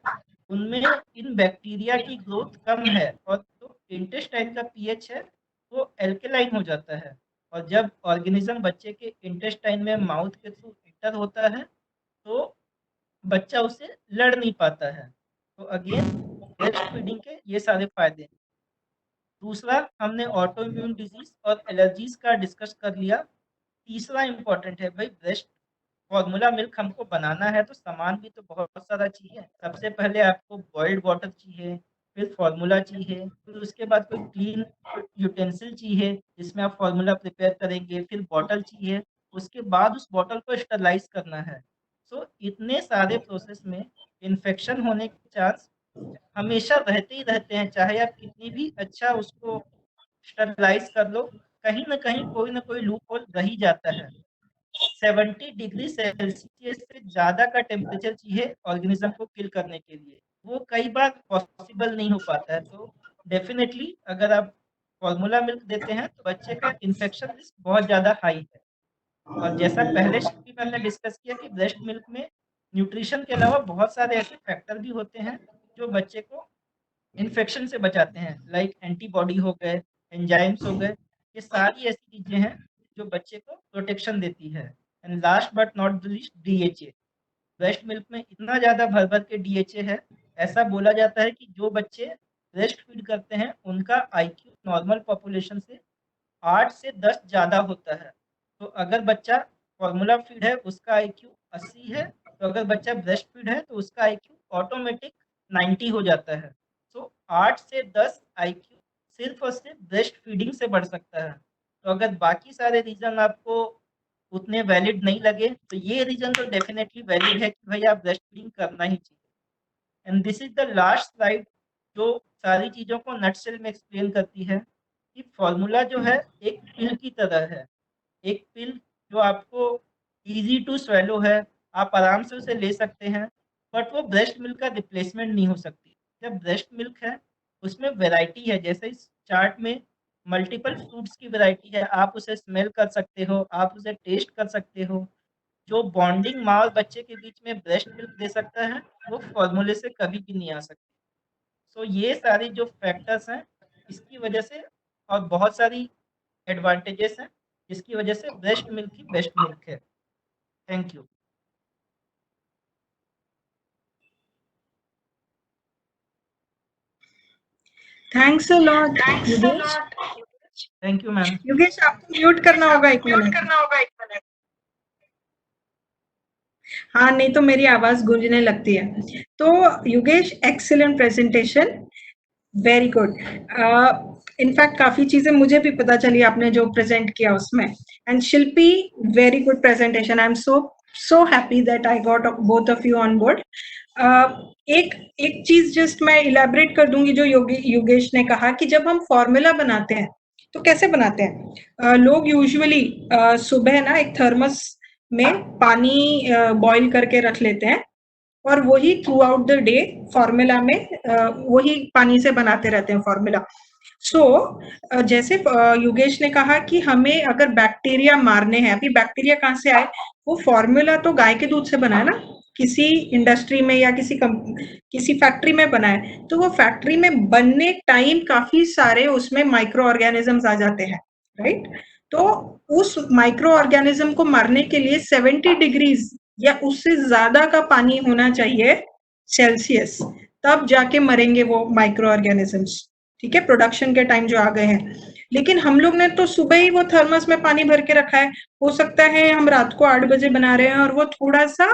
उनमें इन बैक्टीरिया की ग्रोथ कम है, और जो इंटेस्टाइन का पीएच है वो एल्केलाइन हो जाता है, और जब ऑर्गेनिज्म बच्चे के इंटेस्टाइन में माउथ के थ्रू एंटर होता है तो बच्चा उससे लड़ नहीं पाता है। तो अगेन ब्रेस्ट फीडिंग के ये सारे फायदे हैं। दूसरा, हमने ऑटो इम्यून डिजीज और एलर्जीज का डिस्कस कर लिया। तीसरा इम्पोर्टेंट है भाई, ब्रेस्ट फॉर्मूला मिल्क हमको बनाना है तो सामान भी तो बहुत सारा चाहिए। सबसे पहले आपको बॉइल्ड वाटर चाहिए, फिर फॉर्मूला चाहिए, फिर उसके बाद कोई क्लीन यूटेंसिल चाहिए जिसमें आप फॉर्मूला प्रिपेयर करेंगे, फिर बॉटल चाहिए, उसके बाद उस बॉटल को स्टरलाइज करना है। सो इतने सारे प्रोसेस में इन्फेक्शन होने के चांस हमेशा रहते ही रहते हैं, चाहे आप कितनी भी अच्छा उसको स्टरलाइज कर लो, कहीं ना कहीं कोई ना कोई लूप होल रह ही जाता है। 70 डिग्री सेल्सियस से ज़्यादा का टेम्परेचर चाहिए ऑर्गेनिज्म को किल करने के लिए, वो कई बार पॉसिबल नहीं हो पाता है। तो डेफिनेटली अगर आप फॉर्मूला मिल्क देते हैं तो बच्चे का इन्फेक्शन रिस्क बहुत ज़्यादा हाई है। और जैसा पहले भी मैंने डिस्कस किया कि ब्रेस्ट मिल्क में न्यूट्रिशन के अलावा बहुत सारे ऐसे फैक्टर भी होते हैं जो बच्चे को इन्फेक्शन से बचाते हैं, लाइक एंटीबॉडी हो गए, एंजाइम्स हो गए। ये सारी ऐसी चीजें हैं जो बच्चे को प्रोटेक्शन देती है। And last but not the least, DHA. Breast milk में इतना ज्यादा भर भर के डीएचए है, ऐसा बोला जाता है कि जो बच्चे ब्रेस्ट फीड करते हैं उनका आईक्यू नॉर्मल पॉपुलेशन से 8 से 10 ज़्यादा होता है। तो अगर बच्चा फॉर्मूला फीड है उसका आईक्यू 80 है, तो अगर बच्चा ब्रेस्ट फीड है तो उसका आईक्यू ऑटोमेटिक 90 हो जाता है। तो 8 से 10 आईक्यू सिर्फ और सिर्फ ब्रेस्ट फीडिंग से बढ़ सकता है। तो अगर बाकी सारे रीजन आपको उतने वैलिड नहीं लगे तो ये रीजन तो डेफिनेटली वैलिड है कि भाई आप ब्रेस्ट फीडिंग करना ही चाहिए। And this is the last slide जो सारी चीज़ों को नटसेल में एक्सप्लेन करती है कि फॉर्मूला जो है एक पिल की तरह है। एक पिल जो आपको इजी टू स्वेलो है, आप आराम से उसे ले सकते हैं, बट वो ब्रेस्ट मिल्क का रिप्लेसमेंट नहीं हो सकती। जब ब्रेस्ट मिल्क है उसमें वैरायटी है, जैसे इस चार्ट में मल्टीपल फ्रूट्स की वैरायटी है, आप उसे स्मेल कर सकते हो, आप उसे टेस्ट कर सकते हो। जो बॉन्डिंग माँ और बच्चे के बीच में ब्रेस्ट मिल्क दे सकता है वो फॉर्मूले से कभी भी नहीं आ सकती। सो ये सारी जो फैक्टर्स हैं इसकी वजह से, और बहुत सारी एडवांटेजेस हैं जिसकी वजह से ब्रेस्ट मिल्क ही बेस्ट मिल्क है। Thank you. Thanks a lot Yogesh. Thank you ma'am. Yogesh आपको म्यूट करना होगा 1 मिनट। हाँ, नहीं तो मेरी आवाज गूंजने लगती है। तो Yogesh, excellent presentation, very good. In fact काफी चीजें मुझे भी पता चली आपने जो प्रेजेंट किया उसमें। And Shilpi, very good presentation. I am so happy that I got both of you on board. एक चीज जस्ट मैं इलेबरेट कर दूंगी जो योगेश ने कहा कि जब हम फॉर्मूला बनाते हैं तो कैसे बनाते हैं। लोग यूजुअली सुबह ना एक थर्मस में पानी बॉईल करके रख लेते हैं और वही through out the day formula में वही पानी से बनाते रहते हैं फॉर्मूला। सो जैसे योगेश ने कहा कि हमें अगर बैक्टीरिया मारने हैं, अभी बैक्टीरिया कहाँ से आए, वो फॉर्मूला तो गाय के दूध से बना है ना, किसी इंडस्ट्री में या किसी फैक्ट्री में बना है, तो वो फैक्ट्री में बनने टाइम काफी सारे उसमें माइक्रो ऑर्गेनिजम्स आ जाते हैं, राइट। तो उस माइक्रो ऑर्गेनिज्म को मारने के लिए 70 डिग्रीज या उससे ज्यादा का पानी होना चाहिए सेल्सियस, तब जाके मरेंगे वो माइक्रो ऑर्गेनिजम्स। ठीक है, प्रोडक्शन के टाइम जो आ गए हैं। लेकिन हम लोग ने तो सुबह ही वो थर्मस में पानी भर के रखा है। हो सकता है हम रात को 8 बजे बना रहे हैं और वो थोड़ा सा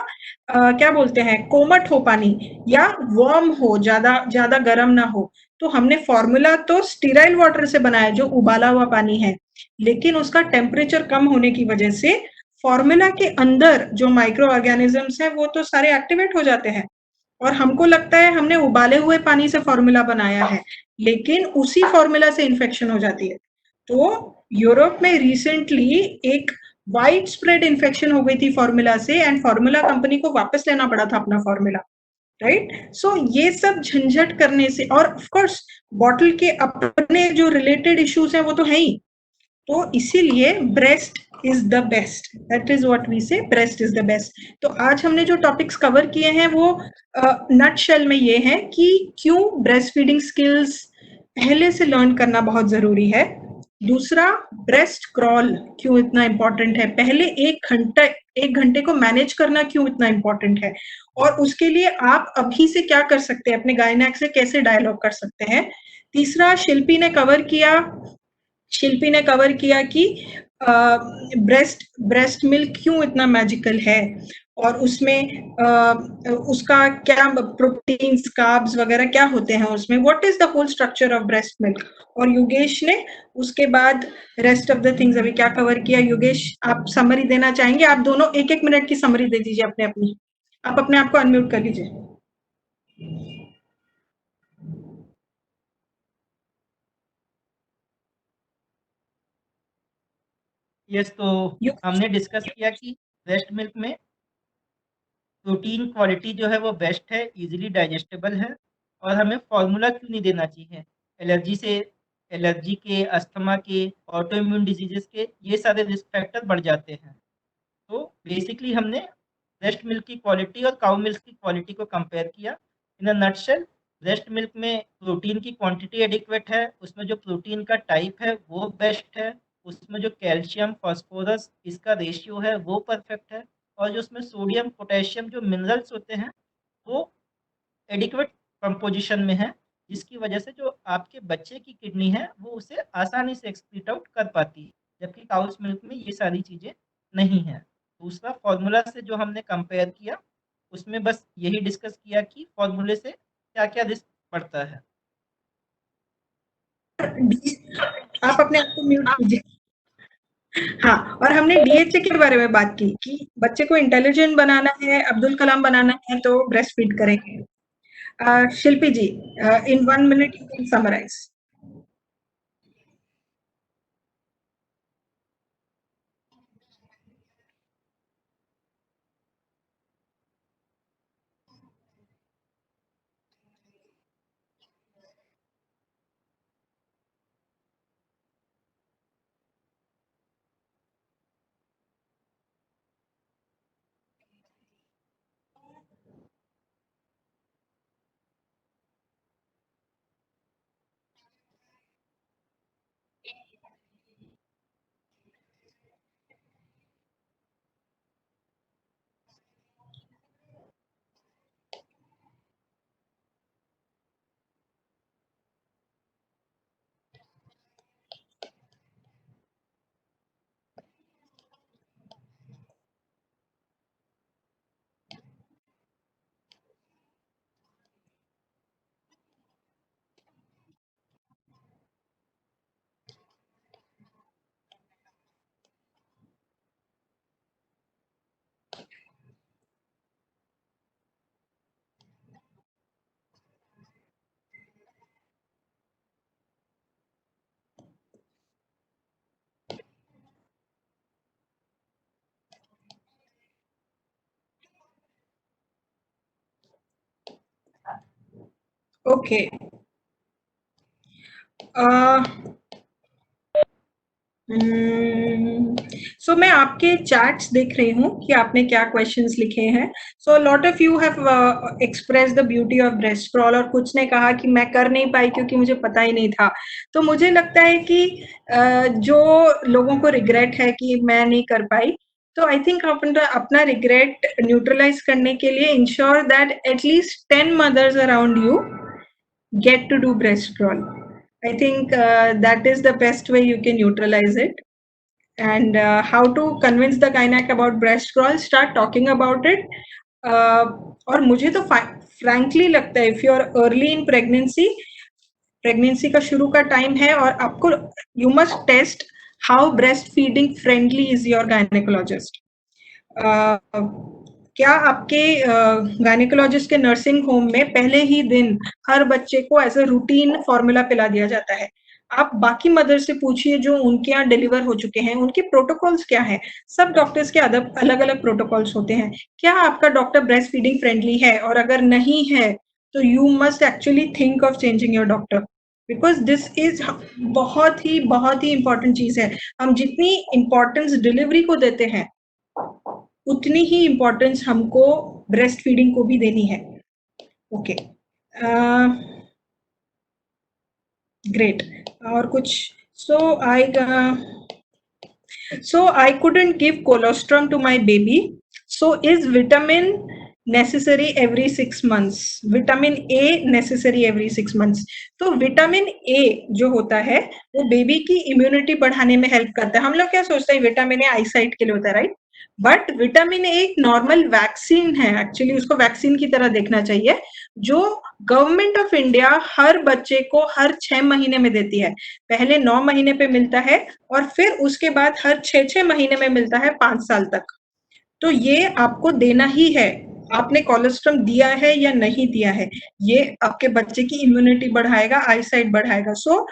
क्या बोलते हैं, कोमट हो पानी या वार्म हो, ज्यादा गर्म ना हो। तो हमने फॉर्मूला तो स्टीराइल वाटर से बनाया जो उबाला हुआ पानी है, लेकिन उसका टेम्परेचर कम होने की वजह से फॉर्मूला के अंदर जो माइक्रो ऑर्गेनिजम्स हैं वो तो सारे एक्टिवेट हो जाते हैं और हमको लगता है हमने उबाले हुए पानी से फॉर्मूला बनाया है, लेकिन उसी फॉर्मूला से इन्फेक्शन हो जाती है। तो यूरोप में रिसेंटली एक वाइड स्प्रेड इन्फेक्शन हो गई थी फॉर्मूला से एंड फॉर्मूला कंपनी को वापस लेना पड़ा था अपना फॉर्मूला, राइट। सो ये सब झंझट करने से, और ऑफ कोर्स बॉटल के अपने जो रिलेटेड इश्यूज हैं वो तो है ही, तो इसीलिए breast is the best, that is what we say, breast is the best. तो आज हमने जो टॉपिक्स कवर किए हैं वो नटशेल में ये है कि क्यों ब्रेस्ट फीडिंग स्किल्स पहले से लर्न करना बहुत जरूरी है। दूसरा, ब्रेस्ट क्रॉल क्यों इतना इम्पोर्टेंट है, पहले 1 घंटे को मैनेज करना क्यों इतना इम्पोर्टेंट है, और उसके लिए आप अभी से क्या कर सकते हैं, अपने गायनेक से कैसे डायलॉग कर सकते हैं। तीसरा, शिल्पी ने कवर किया कि ब्रेस्ट मिल्क क्यों इतना मैजिकल है, और उसमें उसका क्या प्रोटीन्स, कार्ब्स वगैरह क्या होते हैं उसमें, what is the whole structure of breast milk. और योगेश ने उसके बाद रेस्ट ऑफ द थिंग्स अभी क्या कवर किया। योगेश, आप समरी देना चाहेंगे? आप दोनों 1-1 मिनट की समरी दे दीजिए अपने अपनी। आप अपने आप को अनम्यूट कर लीजिए। यस, तो हमने डिस्कस किया कि ब्रेस्ट मिल्क में प्रोटीन क्वालिटी जो है वो बेस्ट है, इजीली डाइजेस्टेबल है, और हमें फार्मूला क्यों नहीं देना चाहिए। एलर्जी के, अस्थमा के, ऑटो इम्यून डिजीजेस के, ये सारे रिस्क फैक्टर बढ़ जाते हैं। तो बेसिकली हमने ब्रेस्ट मिल्क की क्वालिटी और काउ मिल्क की क्वालिटी को कंपेयर किया। इन अ नटशेल, ब्रेस्ट मिल्क में प्रोटीन की क्वांटिटी एडिक्वेट है, उसमें जो प्रोटीन का टाइप है वो बेस्ट है, उसमें जो कैल्शियम, फास्फोरस, इसका रेशियो है वो परफेक्ट है, और जो उसमें सोडियम, पोटेशियम, जो मिनरल्स होते हैं वो एडिक्वेट कंपोजिशन में है, जिसकी वजह से जो आपके बच्चे की किडनी है वो उसे आसानी से एक्सक्रीट आउट कर पाती है, जबकि काउस मिल्क में ये सारी चीज़ें नहीं हैं। दूसरा, फार्मूला से जो हमने कंपेयर किया उसमें बस यही डिस्कस किया कि फार्मूले से क्या क्या रिस्क पड़ता है। आप अपने आप को म्यूट कीजिए। हाँ, और हमने डीएचए के बारे में बात की कि बच्चे को इंटेलिजेंट बनाना है, अब्दुल कलाम बनाना है, तो ब्रेस्ट फीड करेंगे। Shilpi ji, in 1 minute you can summarise. Okay, so मैं आपके चैट्स देख रही हूँ कि आपने क्या क्वेश्चंस लिखे हैं। So lot of you have express the beauty of breast crawl, और कुछ ने कहा कि मैं कर नहीं पाई क्योंकि मुझे पता ही नहीं था। तो मुझे लगता है कि जो लोगों को रिग्रेट है कि मैं नहीं कर पाई, तो आई थिंक अपना रिग्रेट न्यूट्रलाइज करने के लिए ensure that at least 10 mothers around you get to do breast crawl. I think that is the best way you can neutralize it. And how to convince the gynec about breast crawl, start talking about it. और मुझे तो frankly लगता है if you are early in pregnancy का शुरू का time है, और आपको you must test how breastfeeding friendly is your gynecologist. क्या आपके गायनेकोलॉजिस्ट के नर्सिंग होम में पहले ही दिन हर बच्चे को एज अ रूटीन फॉर्मूला पिला दिया जाता है? आप बाकी मदर से पूछिए जो उनके यहाँ डिलीवर हो चुके हैं, उनके प्रोटोकॉल्स क्या हैं। सब डॉक्टर्स के अलग अलग प्रोटोकॉल्स होते हैं। क्या आपका डॉक्टर ब्रेस्ट फीडिंग फ्रेंडली है? और अगर नहीं है तो you must actually think of changing your doctor, because this is बहुत ही इंपॉर्टेंट चीज है। हम जितनी इंपॉर्टेंस डिलीवरी को देते हैं उतनी ही इम्पोर्टेंस हमको ब्रेस्ट फीडिंग को भी देनी है। Okay, great. और कुछ So I couldn't give colostrum to my baby. So is vitamin necessary every 6 months? Vitamin A necessary every 6 months. तो विटामिन ए जो होता है वो बेबी की इम्यूनिटी बढ़ाने में हेल्प करता है. हम लोग क्या सोचते हैं विटामिन ए आईसाइट के लिए होता है, राइट? बट विटामिन ए एक नॉर्मल वैक्सीन है. एक्चुअली उसको वैक्सीन की तरह देखना चाहिए, जो गवर्नमेंट ऑफ इंडिया हर बच्चे को हर 6 महीने में देती है. पहले 9 महीने पे मिलता है और फिर उसके बाद हर 6-6 महीने में मिलता है 5 साल तक. तो ये आपको देना ही है. आपने कोलेस्ट्रम दिया है या नहीं दिया है, ये आपके बच्चे की इम्यूनिटी बढ़ाएगा, आईसाइट बढ़ाएगा. So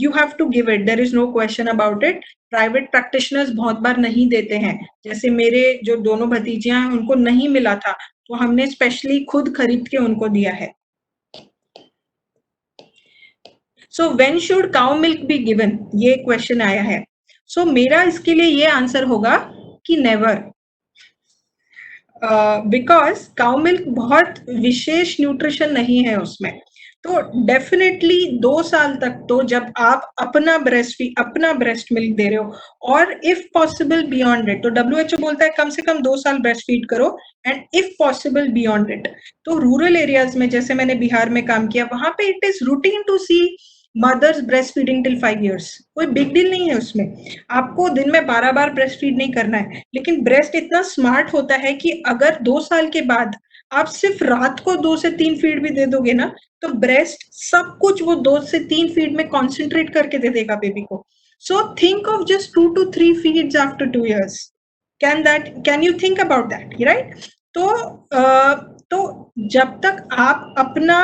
you have to give it, there is no question about it. Private practitioners बहुत बार नहीं देते हैं. जैसे मेरे जो दोनों भतीजियां हैं उनको नहीं मिला था, तो हमने स्पेशली खुद खरीद के उनको दिया है. So when should cow milk be given, ये क्वेश्चन आया है. सो मेरा इसके लिए ये आंसर होगा कि नेवर. बिकॉज काउ मिल्क बहुत विशेष न्यूट्रिशन नहीं है उसमें. तो डेफिनेटली 2 साल तक तो जब आप अपना ब्रेस्ट मिल्क दे रहे हो, और इफ पॉसिबल बियॉन्ड इट, तो WHO बोलता है कम से कम 2 साल ब्रेस्ट फीड करो, and if possible beyond it. तो रूरल एरियाज में, जैसे मैंने बिहार में काम किया, वहां पे it is routine to see mothers breast feeding till 5 years. कोई बिग डील नहीं है उसमें. आपको दिन में 12 बार ब्रेस्ट फीड नहीं करना है, लेकिन ब्रेस्ट इतना स्मार्ट होता है कि अगर 2 साल के बाद आप सिर्फ रात को 2 से 3 फीड भी दे दोगे ना, तो ब्रेस्ट सब कुछ वो 2 से 3 फीड में कॉन्सेंट्रेट करके दे देगा बेबी को. So think of just 2 to 3 feeds after 2 years. Can you think about that, right? तो जब तक आप अपना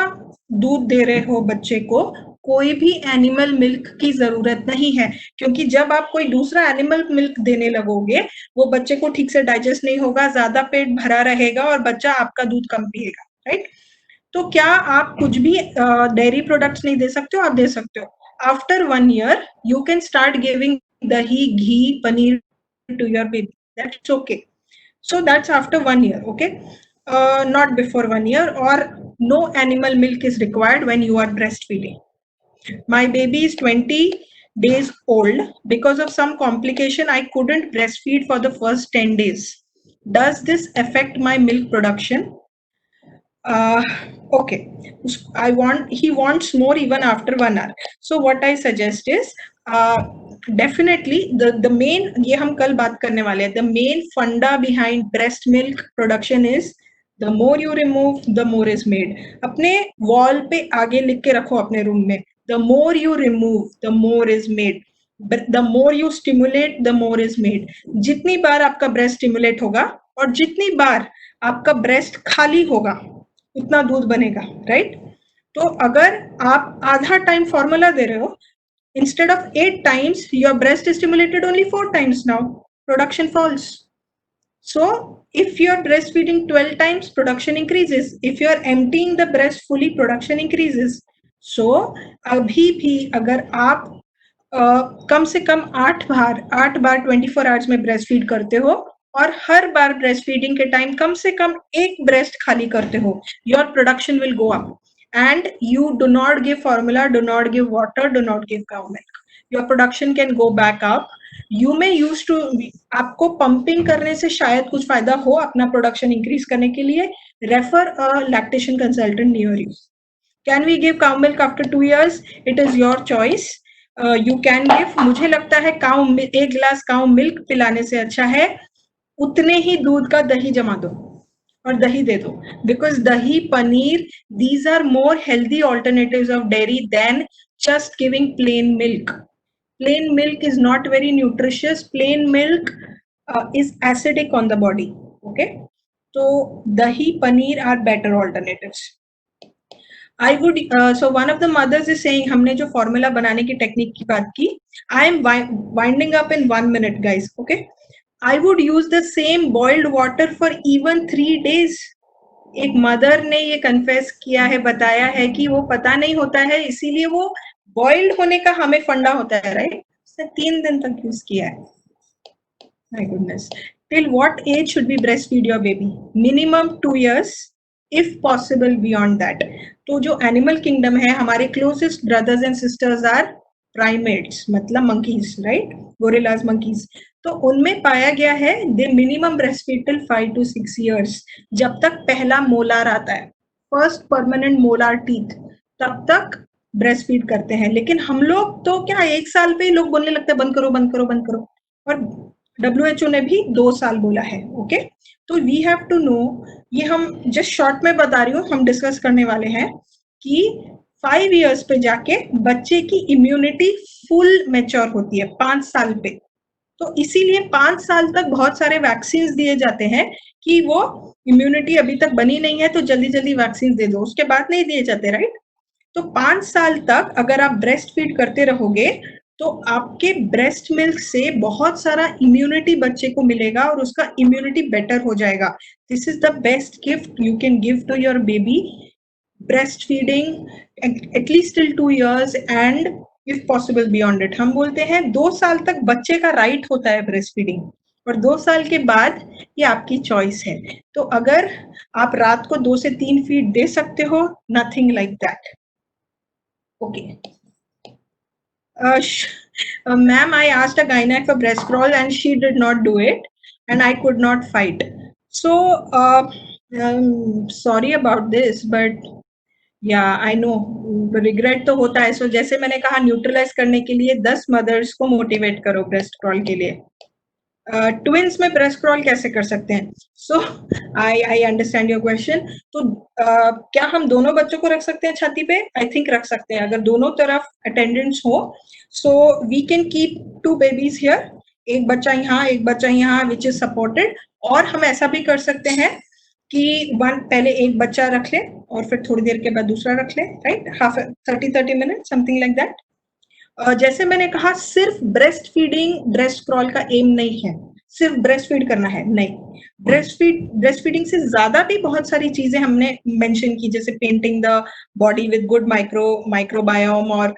दूध दे रहे हो बच्चे को, कोई भी एनिमल मिल्क की जरूरत नहीं है. क्योंकि जब आप कोई दूसरा एनिमल मिल्क देने लगोगे, वो बच्चे को ठीक से डाइजेस्ट नहीं होगा, ज्यादा पेट भरा रहेगा और बच्चा आपका दूध कम पिएगा, राइट? तो क्या आप कुछ भी डेयरी प्रोडक्ट्स नहीं दे सकते हो? आप दे सकते हो. After 1 year you can start giving dahi, ghee, paneer to your baby. That's okay. So that's after 1 year, okay? Not before 1 year, or no animal milk is required when you are breastfeeding. My baby is 20 days old. Because of some complication, I couldn't breastfeed for the first 10 days. Does this affect my milk production? Okay. He wants more even after 1 hour. So what I suggest is, definitely the main, ये हम कल बात करने वाले हैं, the main funda behind breast milk production is the more you remove, the more is made. अपने wall पे आगे लिख के रखो अपने रूम में, the more you remove, the more is made. But the more you stimulate, the more is made. जितनी बार आपका breast stimulate होगा और जितनी बार आपका breast खाली होगा, उतना दूध बनेगा, राइट? तो अगर आप आधा टाइम फॉर्मूला दे रहे हो, instead of 8 times, your breast is stimulated only 4 times now. Production falls. So if you are breastfeeding 12 times, production increases. If you are emptying the breast fully, production increases. So अभी भी अगर आप कम से कम 8 बार 24 hours में breast feed करते हो, और हर बार breast feeding के टाइम कम से कम एक ब्रेस्ट खाली करते हो, your production will go up. And you do not give formula, do not give water, do not give cow milk. Your production can go back up. You may use to, आपको pumping करने से शायद कुछ फायदा हो अपना production increase करने के लिए. Refer a lactation consultant near you. Can we give cow milk after 2 years? It is your choice. You can give. मुझे लगता है एक गिलास काउ मिल्क पिलाने से अच्छा है उतने ही दूध का दही जमा दो और दही दे दो. बिकॉज दही, paneer, these are more healthy alternatives of dairy than just giving plain milk. Plain milk is not very nutritious. Plain milk is acidic on the body. Okay, so dahi, paneer are better alternatives. I would so one of the mothers is saying, हमने जो formula बनाने की technique की बात की, I am winding up in 1 minute, guys. Okay, I would use the same boiled water for even 3 days. एक mother ने ये कन्फेस किया है, बताया है कि वो पता नहीं होता है, इसीलिए वो बॉइल्ड होने का हमें फंडा होता है, राइट? उसने 3 दिन तक यूज किया है. My goodness. Till what age should we breastfeed your baby? Minimum 2 years, if possible beyond that. तो जो एनिमल किंगडम है, हमारे closest brothers and sisters are primates मतलब मंकीज, राइट, गोरिल्लाज मंकीज, तो उनमें पाया गया है they minimum breastfeed till 5 to 6 years, जब तक पहला मोलार आता है, फर्स्ट परमानेंट मोलार टीथ, तब तक ब्रेस्ट फीड करते हैं। लेकिन हम लोग तो क्या 1 साल पे ही लोग बोलने लगते हैं बंद करो बंद करो बंद करो, और WHO ने भी 2 साल बोला है। ओके, तो वी हैव टू नो, ये हम जस्ट शॉर्ट में बता रही हूँ, हम डिस्कस करने वाले हैं कि 5 years पे जाके बच्चे की इम्यूनिटी फुल मैच्योर होती है 5 साल पे। तो इसीलिए 5 साल तक बहुत सारे वैक्सीन दिए जाते हैं कि वो इम्यूनिटी अभी तक बनी नहीं है तो जल्दी जल्दी वैक्सीन दे दो, उसके बाद नहीं दिए जाते, राइट। तो 5 साल तक अगर आप ब्रेस्ट फीड करते रहोगे तो आपके ब्रेस्ट मिल्क से बहुत सारा इम्यूनिटी बच्चे को मिलेगा और उसका इम्यूनिटी बेटर हो जाएगा। This is the best gift you can give to your baby, breast feeding at least till 2 years and if possible beyond it. हम बोलते हैं 2 साल तक बच्चे का राइट होता है ब्रेस्ट फीडिंग, और 2 साल के बाद ये आपकी चॉइस है। तो अगर आप रात को 2 से 3 फीड दे सकते हो, nothing like that. Okay, ma'am, I asked a gynec for breast crawl and she did not do it and I could not fight. So sorry about this, but yeah, I know regret तो होता है। So जैसे मैंने कहा, neutralise करने के लिए 10 mother's को मोटिवेट करो ब्रेस्ट क्रॉल के लिए। ट्विंस में ब्रेस्ट क्रॉल कैसे कर सकते हैं? सो आई अंडरस्टैंड योर क्वेश्चन। तो क्या हम दोनों बच्चों को रख सकते हैं छाती पे? आई थिंक रख सकते हैं, अगर दोनों तरफ अटेंडेंट्स हो। So we can keep 2 babies here, एक बच्चा यहाँ एक बच्चा यहाँ, विच इज सपोर्टेड। और हम ऐसा भी कर सकते हैं कि पहले एक बच्चा रख ले और फिर थोड़ी देर के बाद दूसरा रख ले, right, 30 minutes something like that. जैसे मैंने कहा, सिर्फ ब्रेस्ट फीडिंग ब्रेस्ट क्रॉल का एम नहीं है, सिर्फ ब्रेस्ट फीड करना है, नहीं। ब्रेस्ट फीडिंग से ज्यादा भी बहुत सारी चीजें हमने मेंशन की, जैसे painting the body with good microbiome और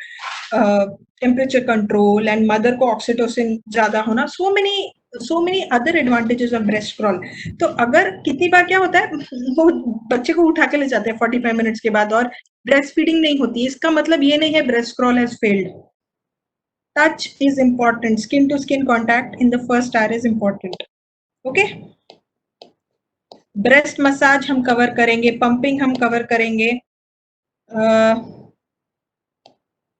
टेम्परेचर कंट्रोल एंड मदर को ऑक्सीटोसिन ज्यादा होना, so many other advantages of breast crawl. तो अगर कितनी बार क्या होता है, वो बच्चे को उठा के ले जाते हैं 45 मिनट्स के बाद और ब्रेस्ट फीडिंग नहीं होती, इसका मतलब ये नहीं है breast crawl has failed. Touch is important. Skin to skin contact in the first hour is important. Okay. Breast massage हम कवर करेंगे, pumping हम कवर करेंगे।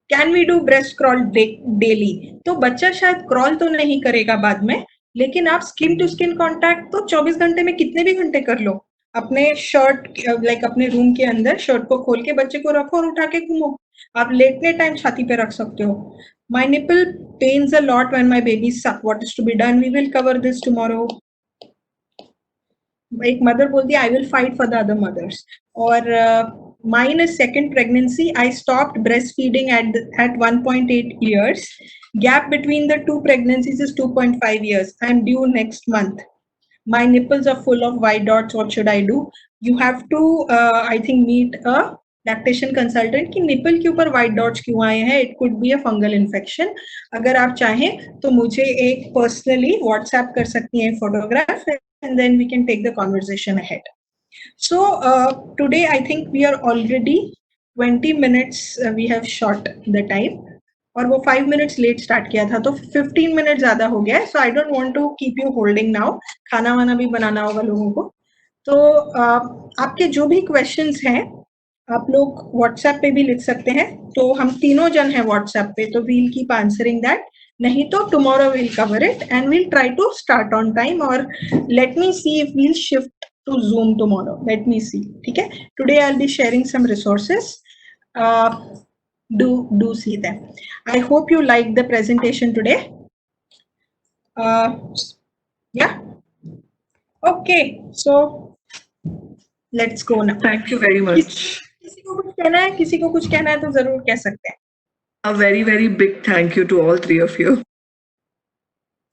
Can we do breast crawl daily? तो बच्चा शायद क्रॉल तो नहीं करेगा बाद में, लेकिन आप स्किन टू स्किन कॉन्टैक्ट तो 24 घंटे में कितने भी घंटे कर लो। अपने शर्ट लाइक अपने रूम के अंदर शर्ट को खोल के बच्चे को रखो और उठा के घूमो। आप लेटने टाइम छाती पे रख सकते हो। My nipple pains a lot when my babies suck. What is to be done? We will cover this tomorrow. एक मदर बोलती है I will fight for the other mothers. और mine is second pregnancy. I stopped breastfeeding at 1.8 years. Gap between the 2 pregnancies is 2.5 years. I am due next month. My nipples are full of white dots. What should I do? You have to I think meet a lactation consultant की nipple के ऊपर white dots क्यों आए हैं, it could be a fungal infection. अगर आप चाहें तो मुझे एक पर्सनली व्हाट्सएप कर सकती हैं photograph and then we can take the conversation ahead. So today I think we are already 20 minutes we have short the time, और वो 5 minutes लेट स्टार्ट किया था तो 15 minutes ज्यादा हो गया है। So I don't want to keep you holding now, खाना वाना भी बनाना होगा लोगों को। तो आपके जो भी क्वेश्चंस हैं आप लोग व्हाट्सएप पे भी लिख सकते हैं। तो हम तीनों जन हैं व्हाट्सएप पे, तो वील कीप आंसरिंग दैट। नहीं तो tomorrow we'll cover it and we'll try to start on time, और let me see if we'll shift to Zoom tomorrow, let me see. ठीक है, today I will be sharing some resources, do see them. I hope you liked the presentation today. Yeah, okay, so let's go now. Thank you very much. किसी को कुछ कहना है, किसी को कुछ कहना है तो जरूर कह सकते हैं। A very, very big thank you to all 3 of you.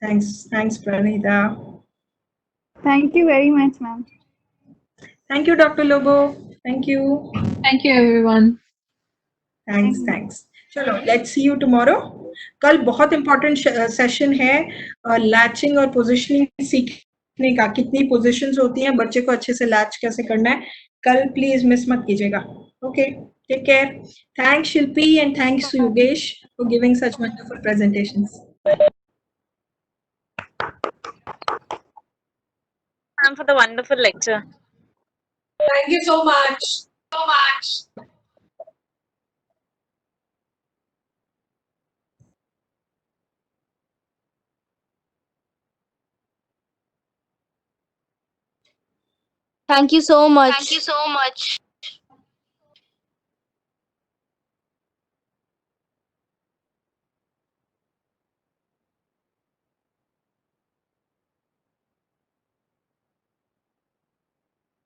Thanks Pranita. Thank you very much, ma'am. Thank you Dr. Lobo. Thank you. Thank you everyone. Thanks. चलो, let's see you tomorrow. कल बहुत important session है, latching और positioning सीखने का। कितनी positions होती हैं, बच्चे को अच्छे से लैच कैसे करना है, कल प्लीज मिस मत कीजिएगा। Okay, Take care. Thanks Shilpi and thanks Yogesh for giving such wonderful presentations. Ma'am, for the wonderful lecture. Thank you so much. Thank you so much. Thank you so much.